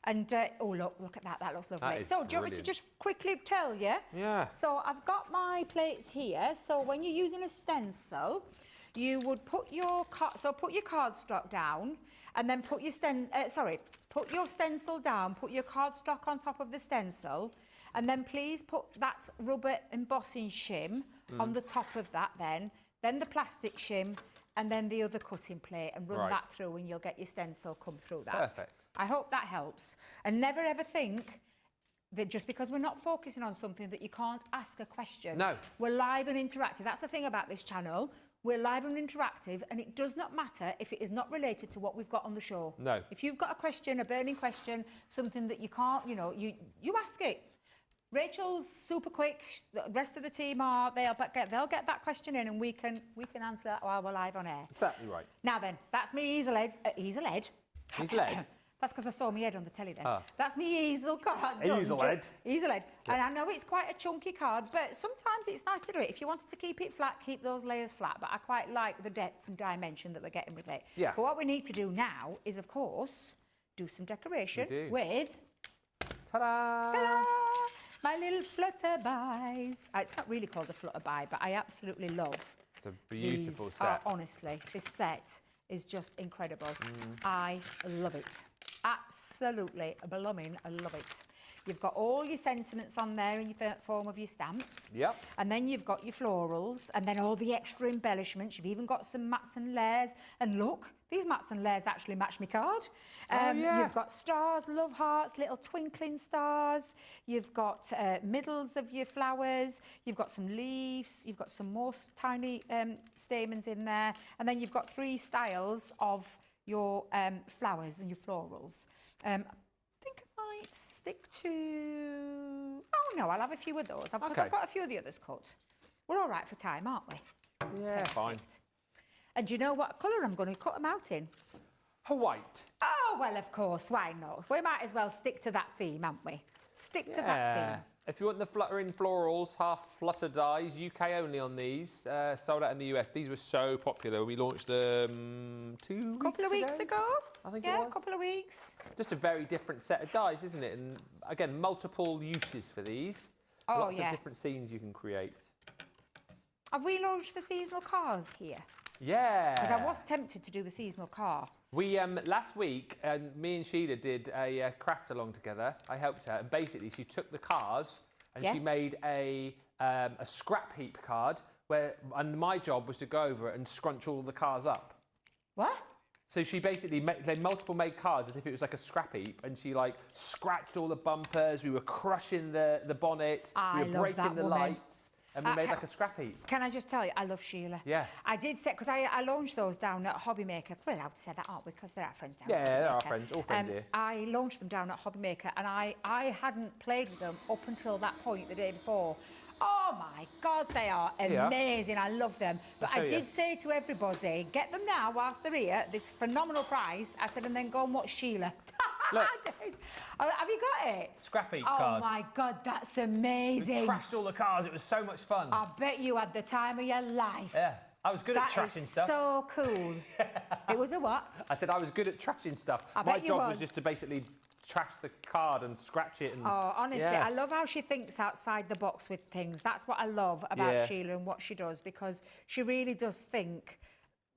And, oh, look at that. That looks lovely. So, do you want me to just quickly tell you? Yeah. So, I've got my plates here. So, when you're using a stencil, you would put your cardstock down, and then put your stencil down, put your cardstock on top of the stencil, and then please put that rubber embossing shim on the top of that then the plastic shim, and then the other cutting plate, and run that through, and you'll get your stencil come through that. Perfect. I hope that helps. And never ever think that just because we're not focusing on something that you can't ask a question. No. We're live and interactive. That's the thing about this channel. We're live and interactive, and it does not matter if it is not related to what we've got on the show. No. If you've got a question, a burning question, something that you can't, you ask it. Rachel's super quick. The rest of the team they'll get that question in, and we can answer that while we're live on air. Exactly right. Now then, that's me easel head. Easel head. That's because I saw my head on the telly then. That's me easel card. Easel head. Easel head. Yeah. And I know it's quite a chunky card, but sometimes it's nice to do it. If you wanted to keep it flat, keep those layers flat. But I quite like the depth and dimension that we're getting with it. Yeah. But what we need to do now is, of course, do some decoration with ta-da! Ta-da! My little Flutter buys. It's not really called a Flutter buy, but I absolutely love the beautiful set. Honestly, this set is just incredible. I love it. Absolutely blooming, I love it. You've got all your sentiments on there in your form of your stamps. Yep. And then you've got your florals and then all the extra embellishments. You've even got some mats and layers. And look, these mats and layers actually match my card. You've got stars, love hearts, little twinkling stars. You've got middles of your flowers. You've got some leaves. You've got some more tiny stamens in there. And then you've got 3 styles of your flowers and your florals. I think I might stick to... Oh, no, I'll have a few of those because I've got a few of the others cut. We're all right for time, aren't we? Yeah, perfect. Fine. And do you know what colour I'm going to cut them out in? White. Oh, well, of course, why not? We might as well stick to that theme, haven't we? Stick to that theme. If you want the fluttering florals, half Flutter dies, UK only on these, sold out in the US. These were so popular. We launched them a couple of weeks ago. I think it was. Yeah, a couple of weeks. Just a very different set of dies, isn't it? And again, multiple uses for these. Lots of different scenes you can create. Have we launched the seasonal cars here? Yeah. Because I was tempted to do the seasonal car. We, last week, me and Sheila did a craft along together. I helped her, and basically she took the cars and she made a scrap heap card, and my job was to go over it and scrunch all the cars up. What? So she basically they multiple made cards as if it was like a scrap heap, and she like scratched all the bumpers. We were crushing the bonnet. We were breaking the lights. And we made like a scrap heap. Can I just tell you, I love Sheila. Yeah. I did say, because I launched those down at Hobbymaker. We're allowed to say that, aren't we? Because they're our friends down at Hobbymaker. Yeah, they're our friends, all friends here. I launched them down at Hobbymaker, and I hadn't played with them up until that point the day before. Oh my God, they are amazing. I love them. But I did say to everybody, get them now whilst they're here at this phenomenal price. I said, and then go and watch Sheila. Look. I did. Oh, have you got it? Scrap heap Oh card. my God, that's amazing. We trashed all the cars. It was so much fun. I bet you had the time of your life. Yeah. I was good at trashing stuff. So cool. It was a what? I said I was good at trashing stuff. My job was just to basically trash the card and scratch it. And, oh, honestly, I love how she thinks outside the box with things. That's what I love about Sheila and what she does, because she really does think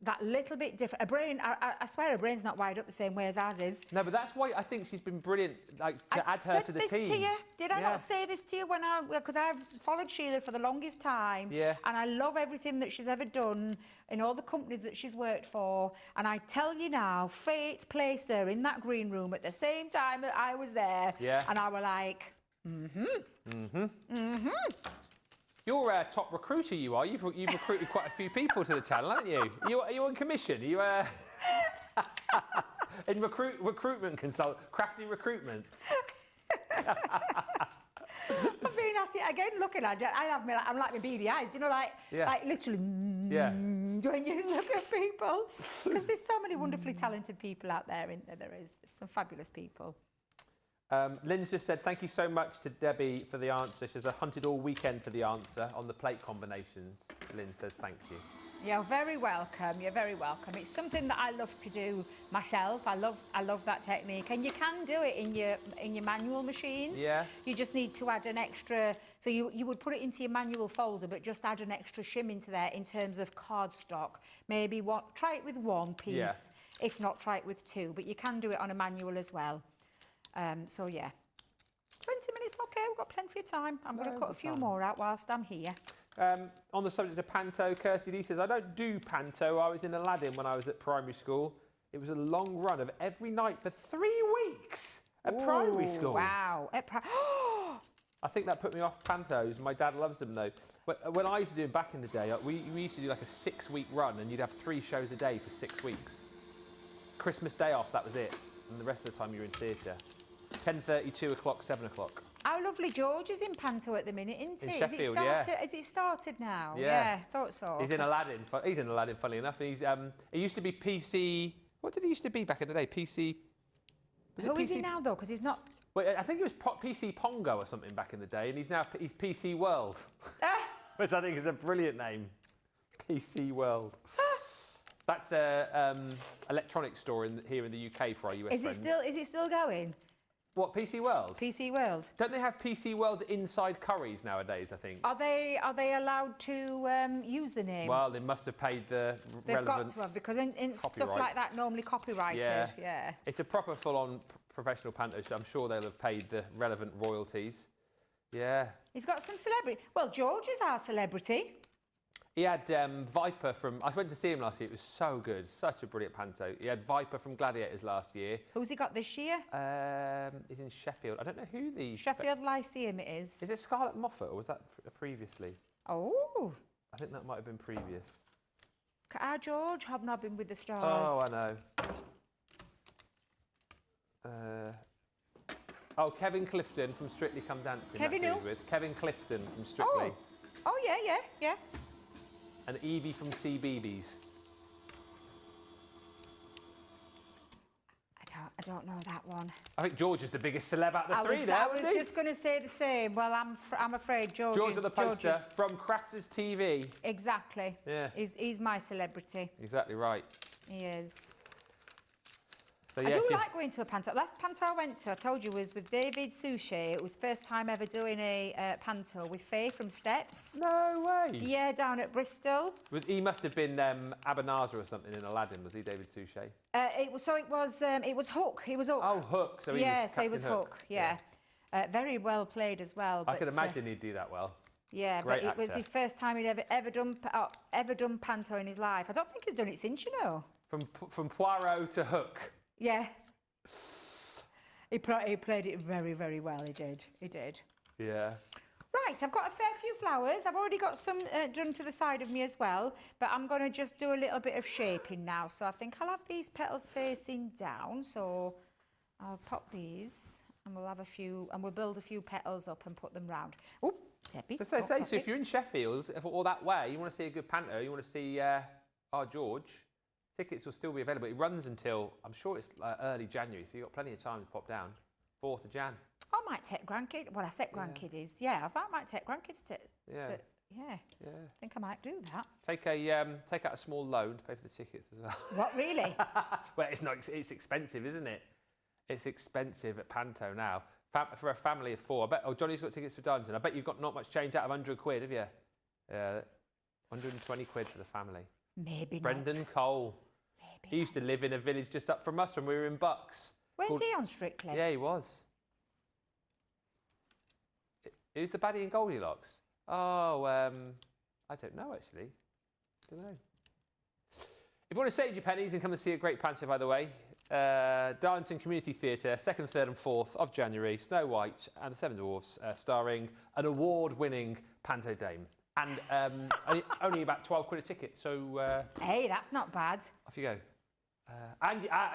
that little bit different. Her brain, I swear her brain's not wired up the same way as ours is. No, but that's why I think she's been brilliant, like, to add her to the team. I said this to you. Did I not say this to you when because I've followed Sheila for the longest time. Yeah. And I love everything that she's ever done in all the companies that she's worked for. And I tell you now, fate placed her in that green room at the same time that I was there. Yeah. And I was like, You're a top recruiter, you are. You've recruited quite a few people to the channel, haven't you? Are you on commission? Are you in recruitment consult, crafty recruitment? I've been at it again, looking at it. I'm like my beady eyes, you know, like literally. When you look at people, because there's so many wonderfully talented people out there. There's some fabulous people. Lynn's just said, thank you so much to Debbie for the answer. She says, I hunted all weekend for the answer on the plate combinations. Lynn says, thank you. You're very welcome. You're very welcome. It's something that I love to do myself. I love that technique, and you can do it in your manual machines. Yeah. You just need to add an extra. So you would put it into your manual folder, but just add an extra shim into there in terms of cardstock. Maybe try it with one piece. Yeah. If not, try it with 2. But you can do it on a manual as well. So yeah, 20 minutes, okay, we've got plenty of time. I'm going to cut a few more out whilst I'm here. On the subject of panto, Kirsty D says, I don't do panto. I was in Aladdin when I was at primary school. It was a long run of every night for 3 weeks at primary school. Wow. I think that put me off pantos. My dad loves them though. When I used to do them back in the day, we used to do like a 6-week run, and you'd have 3 shows a day for 6 weeks. Christmas day off, that was it. And the rest of the time you were in theatre. 10:30, 2 o'clock, 7 o'clock. Our lovely George is in panto at the minute, isn't he? In Sheffield, Has it started now? Yeah, thought so. He's in Aladdin. He's in Aladdin, funny enough. And he used to be PC. What did he used to be back in the day? PC. Who is he now though? Because he's not. Well, I think it was PC Pongo or something back in the day, and he's PC World, which I think is a brilliant name. PC World. That's a electronics store here in the UK for our US friends. Is it still going? What, PC World? PC World. Don't they have PC Worlds inside Currys nowadays, I think? Are they allowed to use the name? Well, they must have paid the relevant. They've got to have, because in stuff like that normally copyrighted. Yeah. It's a proper full-on professional panto, so I'm sure they'll have paid the relevant royalties. Yeah. He's got some celebrity. Well, George is our celebrity. He had Viper from... I went to see him last year. It was so good. Such a brilliant panto. He had Viper from Gladiators last year. Who's he got this year? He's in Sheffield. I don't know who the... Sheffield Lyceum it is. Is it Scarlett Moffat, or was that previously? Oh. I think that might have been previous. Our George hobnobbing with the stars. Oh, I know. Kevin Clifton from Strictly Come Dancing. Kevin who? Kevin Clifton from Strictly. Oh, yeah. And Evie from CBeebies. I don't know that one. I think George is the biggest celeb out of the three there. I was just going to say the same. Well, I'm afraid George is the poster from Crafters TV. Exactly. Yeah. He's my celebrity. Exactly right. He is. So, I do like going to a panto. Last panto I went to, I told you, was with David Suchet. It was first time ever doing a panto with Faye from Steps. No way. Yeah, down at Bristol. He must have been Abanazar or something in Aladdin, was he, David Suchet? It was Hook. He was Hook. Oh, Hook. So he was Hook. Yeah. Very well played as well. I could imagine he'd do that well. Yeah, Great but it was his first time he'd ever done panto in his life. I don't think he's done it since, you know. From Poirot to Hook. Yeah. He played it very, very well, he did. Yeah. Right, I've got a fair few flowers. I've already got some done to the side of me as well, but I'm going to just do a little bit of shaping now. So I think I'll have these petals facing down, so I'll pop these and we'll have a few, and we'll build a few petals up and put them round. Oh, Debbie. So if you're in Sheffield, or that way, you want to see a good panto, you want to see our George, tickets will still be available. It runs until, I'm sure it's early January, so you've got plenty of time to pop down. 4th of Jan. I might take grandkids. Well, I said grandkids. Yeah, I might take grandkids to I think I might do that. Take out a small loan to pay for the tickets as well. What, really? Well, it's expensive, isn't it? It's expensive at Panto now. For a family of 4. I bet. Oh, Johnny's got tickets for Darlington. I bet you've got not much change out of 100 quid, have you? 120 quid for the family. Maybe Brendan not. Cole. He used to live in a village just up from us when we were in Bucks. When's he on Strictly? Yeah, he was. Who's the baddie in Goldilocks? Oh, I don't know, actually. Don't know. If you want to save your pennies and come and see a great panto, by the way, Darlington Community Theatre, 2nd, 3rd and 4th of January, Snow White and the Seven Dwarfs, starring an award-winning panto dame. And only about 12 quid a ticket, so... hey, that's not bad. Off you go.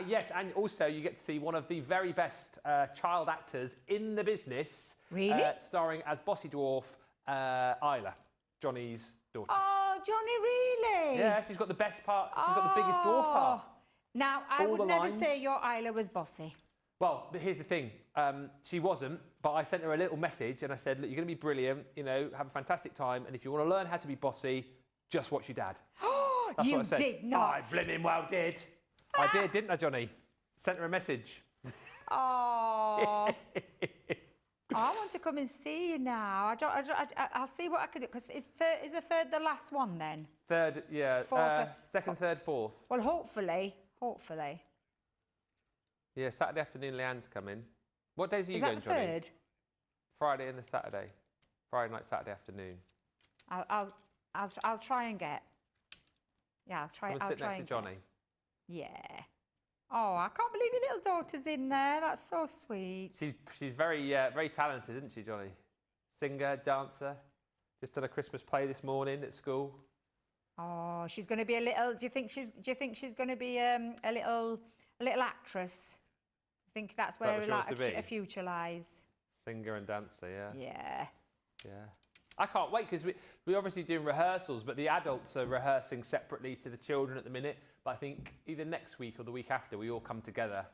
Yes, and also you get to see one of the very best child actors in the business. Really? Starring as Bossy Dwarf, Isla, Johnny's daughter. Oh, Johnny, really? Yeah, she's got the best part. She's got the biggest dwarf part. Now, I would never say your Isla was bossy. Well, but here's the thing. She wasn't, but I sent her a little message and I said, look, you're going to be brilliant, you know, have a fantastic time, and if you want to learn how to be bossy, just watch your dad. That's you what I said. Did not. I blimmin' well did. I did, didn't I, Johnny? Sent her a message. Oh. I want to come and see you now. I'll see what I could do, because is the 3rd the last one then? 3rd, yeah. 2nd, 3rd, 4th. Well, hopefully. Yeah, Saturday afternoon, Leanne's coming. What days are you is going, that the Johnny? 3rd? Friday and the Saturday. Friday night, Saturday afternoon. I'll try and get. Yeah, I'll try. Come and sit next to Johnny. Yeah. Oh, I can't believe your little daughter's in there. That's so sweet. She's very very talented, isn't she, Johnny? Singer, dancer. Just done a Christmas play this morning at school. Oh, she's going to be a little. Do you think she's going to be a little actress? I think that's where a future lies. Singer and dancer, yeah. Yeah. Yeah. I can't wait, because we're obviously doing rehearsals, but the adults are rehearsing separately to the children at the minute. But I think either next week or the week after, we all come together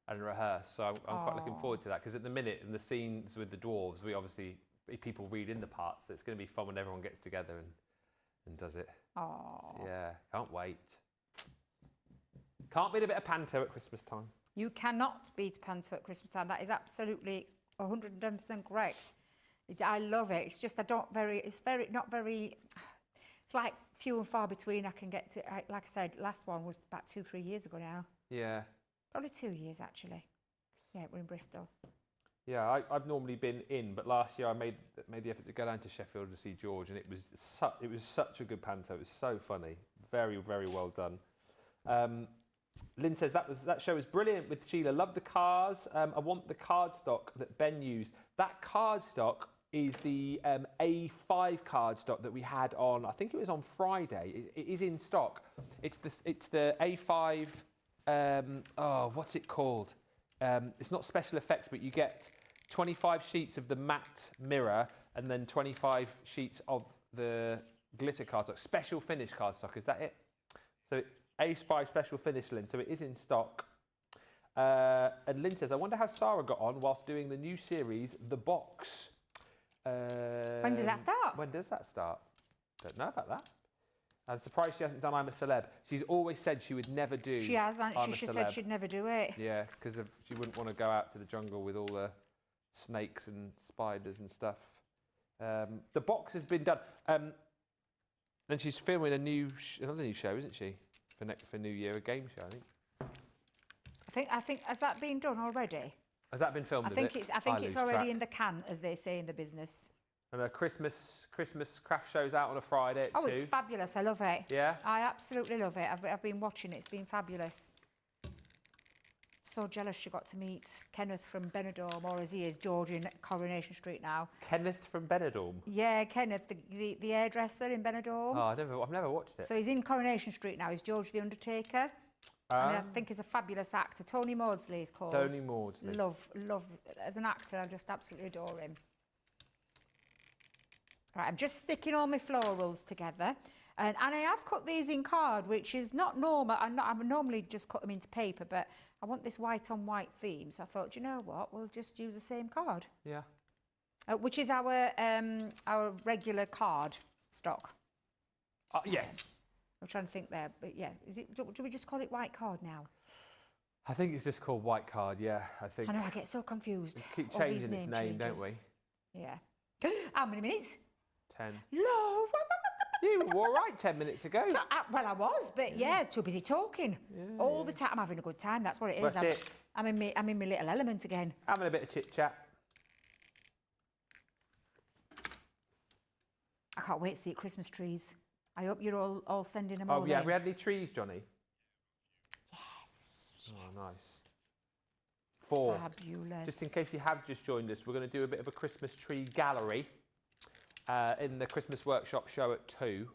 and rehearse. So I'm quite looking forward to that, because at the minute, in the scenes with the dwarves, people read in the parts. So it's going to be fun when everyone gets together and does it. Oh. Yeah, can't wait. Can't beat a bit of panto at Christmas time. You cannot beat panto at Christmas time. That is absolutely 110% correct. I love it. It's just it's like few and far between I can get to. Like I said, last one was about 2-3 years ago now. Yeah. Probably 2 years actually. Yeah, we're in Bristol. Yeah, I've normally been in, but last year I made the effort to go down to Sheffield to see George, and it was such a good panto. It was so funny, very, very well done. Lynn says that show was brilliant with Sheila. Love the cars. I want the cardstock that Ben used. That cardstock is the A5 cardstock that we had on. I think it was on Friday. It is in stock. It's the A5. What's it called? It's not special effects, but you get 25 sheets of the matte mirror and then 25 sheets of the glitter cardstock. Special finish cardstock, is that it? So A5 special finish, Lynn, so it is in stock. And Lynn says, I wonder how Sarah got on whilst doing the new series, The Box. When does that start? When does that start? Don't know about that. I'm surprised she hasn't done I'm a Celeb. She's always said she would never do. She has, hasn't she? She said she'd never do it. Yeah, because she wouldn't want to go out to the jungle with all the snakes and spiders and stuff. The Box has been done. Then she's filming another new show, isn't she? For New Year, a game show, I think. I think has that been done already? Has that been filmed? I think it's already in the can, as they say in the business. And a Christmas craft show's out on a Friday at 2. It's fabulous. I love it. Yeah? I absolutely love it. I've been watching it. It's been fabulous. So jealous she got to meet Kenneth from Benidorm, or as he is, George in Coronation Street now. Kenneth from Benidorm? Yeah, Kenneth, the hairdresser in Benidorm. Oh, I've never watched it. So he's in Coronation Street now. He's George the Undertaker. And I think he's a fabulous actor. Tony Maudsley is called. Tony Maudsley. Love. As an actor, I just absolutely adore him. Right, I'm just sticking all my florals together. And I have cut these in card, which is not normal. I normally just cut them into paper, but I want this white on white theme. So I thought, you know what, we'll just use the same card. Yeah. Which is our regular card stock. Yes. I'm trying to think there, but yeah, do we just call it white card now? I think it's just called white card, yeah, I think. I know, I get so confused. We keep changing its name, don't we? Yeah. How many minutes? 10. No. You were all right 10 minutes ago. So, well, I was, but yeah, too busy talking. All the time. I'm having a good time, that's what it is. I'm in my little element again. Having a bit of chit-chat. I can't wait to see Christmas trees. I hope you're all sending them all in. Yeah, we had any trees, Johnny? Yes. Oh, nice. 4. Fabulous. Just in case you have just joined us, we're going to do a bit of a Christmas tree gallery in the Christmas workshop show at 2.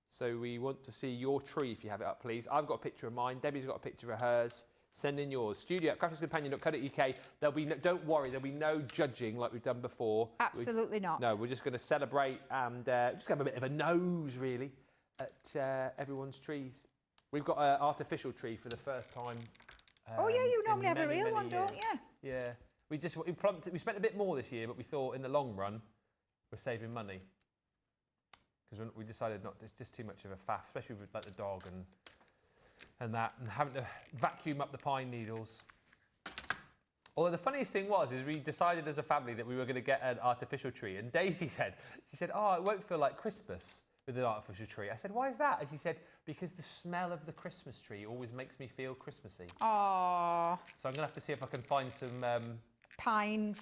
So we want to see your tree if you have it up, please. I've got a picture of mine. Debbie's got a picture of hers. Send in yours. studio@crafterscompanion.co.uk. Don't worry, there'll be no judging like we've done before. Absolutely not. No, we're just going to celebrate and just have a bit of a nose, really, at everyone's trees. We've got an artificial tree for the first time. Oh yeah, you normally have a real one, don't you? Yeah. We spent a bit more this year, but we thought in the long run we're saving money because we decided not. It's just too much of a faff, especially with like the dog and having to vacuum up the pine needles. Although the funniest thing is we decided as a family that we were going to get an artificial tree, and Daisy said, "Oh, it won't feel like Christmas with an artificial tree." I said, "Why is that?" And she said, "Because the smell of the Christmas tree always makes me feel Christmassy." Aww. So I'm going to have to see if I can find some pine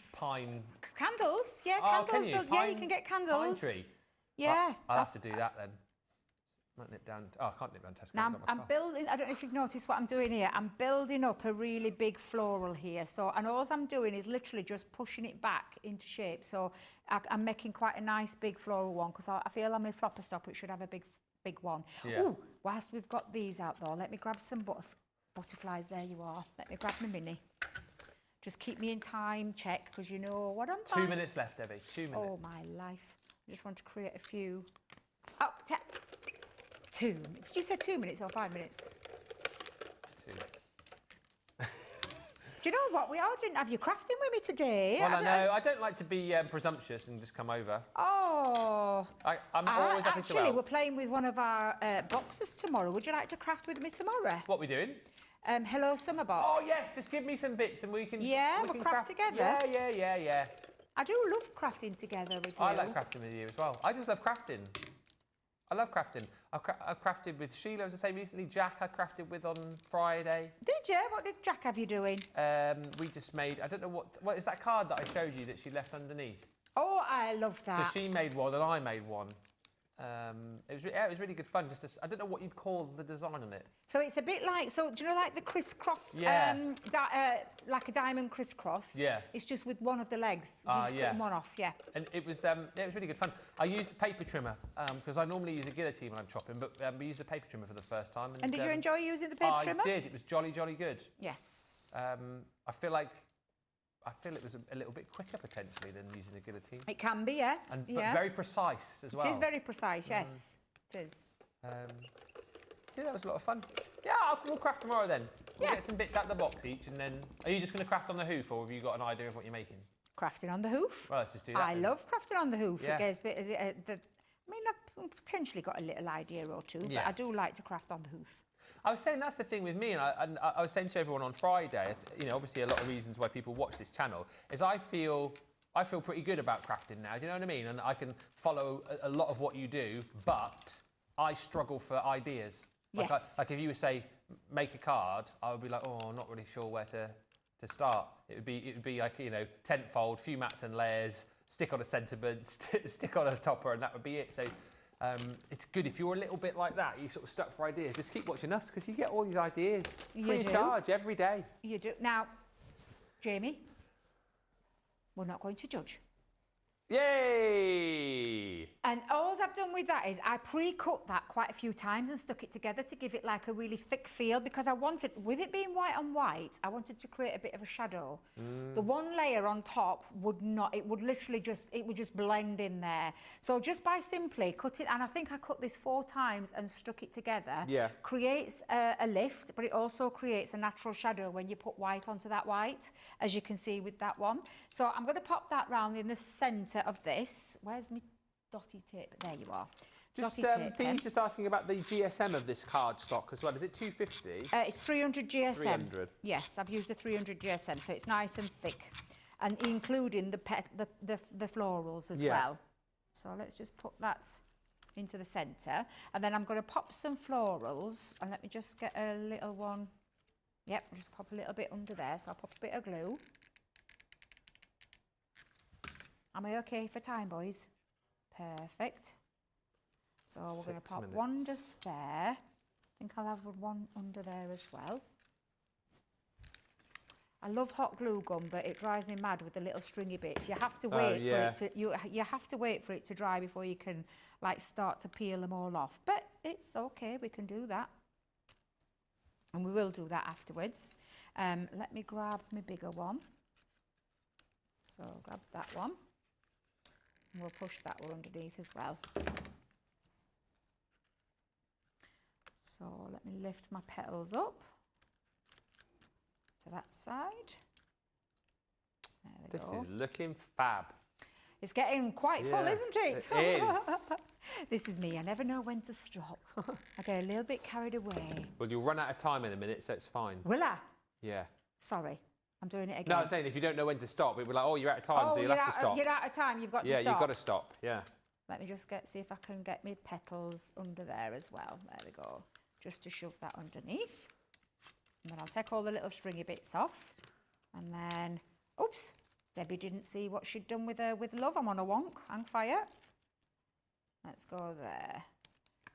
candles. Yeah, candles. You can get candles. Pine tree. Yeah. I'll have to do that then. Might nip down. Oh, I can't nip down Tesco. Now I'm building. I don't know if you've noticed what I'm doing here. I'm building up a really big floral here. So, and all I'm doing is literally just pushing it back into shape. So I'm making quite a nice big floral one because I feel on my flopper stop it should have a big one. Yeah. Ooh, whilst we've got these out though, let me grab some butterflies. There you are. Let me grab my mini. Just keep me in time check because you know what I'm doing. 2 minutes left, Debbie. 2 minutes. Oh my life! I just want to create a few. Oh, 2 minutes. Did you say 2 minutes or 5 minutes? 2. Do you know what? We all didn't have you crafting with me today. Well, I know. I don't like to be presumptuous and just come over. Oh. I'm always happy to help. Actually, we're playing with one of our boxes tomorrow. Would you like to craft with me tomorrow? What are we doing? Hello Summer box. Oh yes, just give me some bits and we can. Yeah, we'll craft together. Yeah. I do love crafting together with you. I like crafting with you as well. I just love crafting. I love crafting. I've crafted with Sheila, as I say, recently. Jack, I crafted with on Friday. Did you? What did Jack have you doing? We just made, I don't know what is that card that I showed you that she left underneath? Oh, I love that. So she made one and I made one. It was really good fun. I don't know what you'd call the design on it. So it's a bit like, do you know like the crisscross, like a diamond crisscross? Yeah. It's just with one of the legs, just cutting one off, yeah. And it was really good fun. I used the paper trimmer because I normally use a guillotine when I'm chopping, but we used the paper trimmer for the first time. And did you enjoy using the paper trimmer? I did. It was jolly good. Yes. I feel it was a little bit quicker potentially than using a guillotine. It can be, yeah. But very precise as well. It is very precise, yes. It is. Yeah, that was a lot of fun. Yeah, we'll craft tomorrow then. We'll get some bits out of the box each, and then... Are you just going to craft on the hoof, or have you got an idea of what you're making? Crafting on the hoof. Well, let's just do that. I love crafting on the hoof. Yeah. It gives a bit of I've potentially got a little idea or two, but I do like to craft on the hoof. I was saying that's the thing with me, and I was saying to everyone on Friday, obviously a lot of reasons why people watch this channel, is I feel pretty good about crafting now, do you know what I mean? And I can follow a lot of what you do, but I struggle for ideas. Yes. Like if you would say, make a card, I would be like, oh, I'm not really sure where to start. It would be like, tent-fold, few mats and layers, stick on a sentiment, stick on a topper, and that would be it. So it's good if you're a little bit like that, you're sort of stuck for ideas. Just keep watching us because you get all these ideas free of charge every day. You do. Now, Jamie, we're not going to judge. Yay! And all I've done with that is I pre-cut that quite a few times and stuck it together to give it like a really thick feel because I wanted, with it being white on white, I wanted to create a bit of a shadow. The one layer on top would not, it would just blend in there. So just by simply cutting, and I think I cut this 4 times and stuck it together, creates a lift, but it also creates a natural shadow when you put white onto that white, as you can see with that one. So I'm going to pop that round in the centre of this. Where's my dotty tape? There you are. Dee's just asking about the GSM of this card stock as well. Is it 250? It's 300 GSM. 300. Yes, I've used a 300 GSM, so it's nice and thick, and including the florals as well. So let's just put that into the centre, and then I'm going to pop some florals, and let me just get a little one. Yep, just pop a little bit under there. So I'll pop a bit of glue. Am I okay for time, boys? Perfect. So we're going to pop one just there. I think I'll have one under there as well. I love hot glue gun, but it drives me mad with the little stringy bits. You have to wait for it to you have to wait for it to dry before you can like start to peel them all off. But it's okay, we can do that. And we will do that afterwards. Let me grab my bigger one. So grab that one. And we'll push that one underneath as well. So let me lift my petals up to that side. There we go. This is looking fab. It's getting quite full, isn't it? It is. This is me. I never know when to stop. I get a little bit carried away. Well, you'll run out of time in a minute, so it's fine. Will I? Yeah. Sorry. I'm doing it again. No, I'm saying if you don't know when to stop, we'll be like, oh, you're out of time, so you'll have to stop. You're out of time, you've got to stop. Yeah, you've got to stop, yeah. Let me just see if I can get my petals under there as well. There we go. Just to shove that underneath. And then I'll take all the little stringy bits off. And then, oops, Debbie didn't see what she'd done with love. I'm on a wonk, hang fire. Let's go there.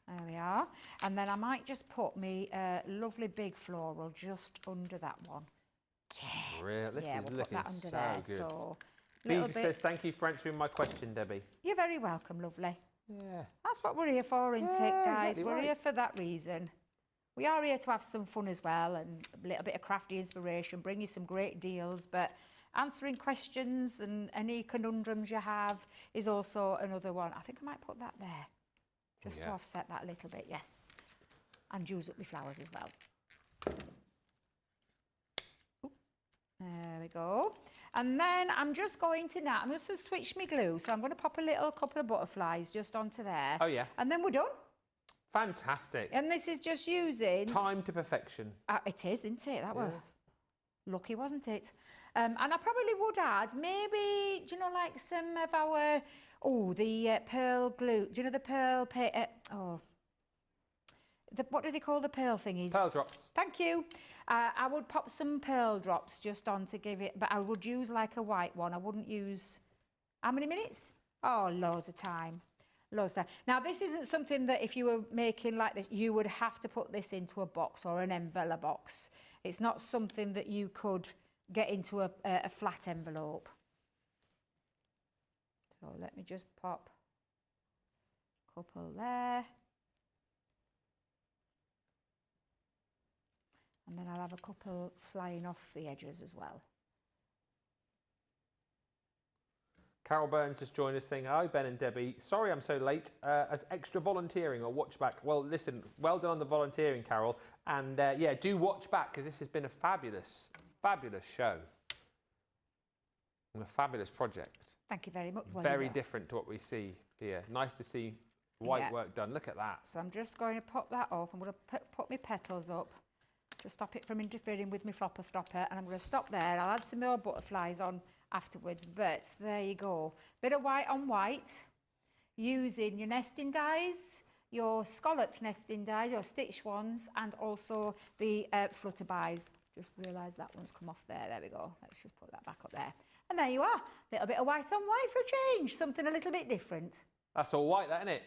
There we are. And then I might just put me lovely big floral just under that one. Yeah, really? This is we'll looking put that under so there. good. So, Dee says, thank you for answering my question, Debbie. You're very welcome, lovely. Yeah. That's what we're here for, isn't it, guys? Exactly We're right. here for that reason. We are here to have some fun as well and a little bit of crafty inspiration, bring you some great deals, but answering questions and any conundrums you have is also another one. I think I might put that there, just to offset that a little bit, yes. And use up my flowers as well. There we go. And then I'm just going to switch my glue. So I'm going to pop a little couple of butterflies just onto there. Oh, yeah. And then we're done. Fantastic. And this is just using... Time to perfection. It is, isn't it? That were lucky, wasn't it? And I probably would add maybe, do you know, like some of our... Oh, the pearl glue. Do you know the pearl... what do they call the pearl thingies? Pearl drops. Thank you. I would pop some pearl drops just on to give it... But I would use like a white one. I wouldn't use... How many minutes? Oh, loads of time. Loads of time. Now, this isn't something that if you were making like this, you would have to put this into a box or an envelope box. It's not something that you could get into a flat envelope. So let me just pop a couple there. And then I'll have a couple flying off the edges as well. Carol Burns just joined us saying, hi, Ben and Debbie. Sorry I'm so late. As extra volunteering or watch back. Well, listen, well done on the volunteering, Carol. And yeah, do watch back because this has been a fabulous, fabulous show. And a fabulous project. Thank you very much. Well, very different to what we see here. Nice to see white work done. Look at that. So I'm just going to pop that up. I'm going to put my petals up to stop it from interfering with my flopper stopper. And I'm going to stop there. I'll add some more butterflies on afterwards, but there you go. Bit of white on white, using your nesting dies, your scalloped nesting dies, your stitched ones, and also the flutter buys. Just realised that one's come off there. There we go. Let's just put that back up there. And there you are. A little bit of white on white for a change. Something a little bit different. That's all white, that, isn't it?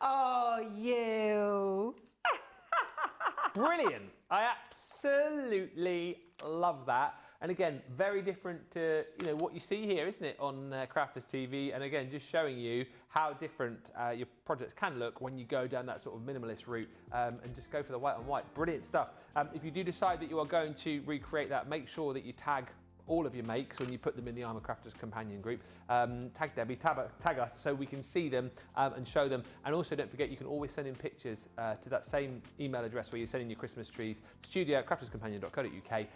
Oh, you. Brilliant. I absolutely love that. And again, very different to what you see here, isn't it, on Crafters TV? And again, just showing you how different your projects can look when you go down that sort of minimalist route and just go for the white on white. Brilliant stuff. If you do decide that you are going to recreate that, make sure that you tag all of your makes when you put them in the I'm a Crafter's Companion group. Tag Debbie, tag us so we can see them and show them. And also don't forget, you can always send in pictures to that same email address where you're sending your Christmas trees, studio@crafterscompanion.co.uk.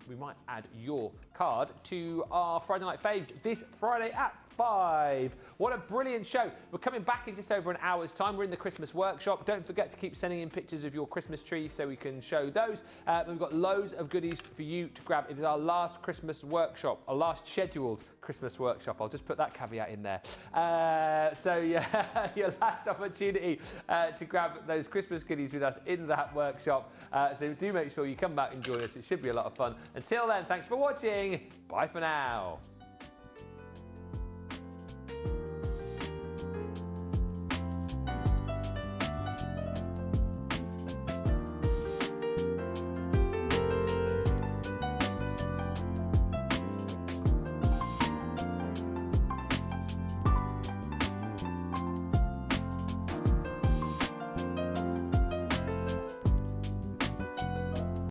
We might add your card to our Friday Night Faves this Friday at 5. What a brilliant show. We're coming back in just over an hour's time. We're in the Christmas workshop. Don't forget to keep sending in pictures of your Christmas trees so we can show those. We've got loads of goodies for you to grab. It is our last Christmas workshop, our last scheduled Christmas workshop. I'll just put that caveat in there. So yeah, your last opportunity to grab those Christmas goodies with us in that workshop. So do make sure you come back and join us. It should be a lot of fun. Until then, thanks for watching. Bye for now.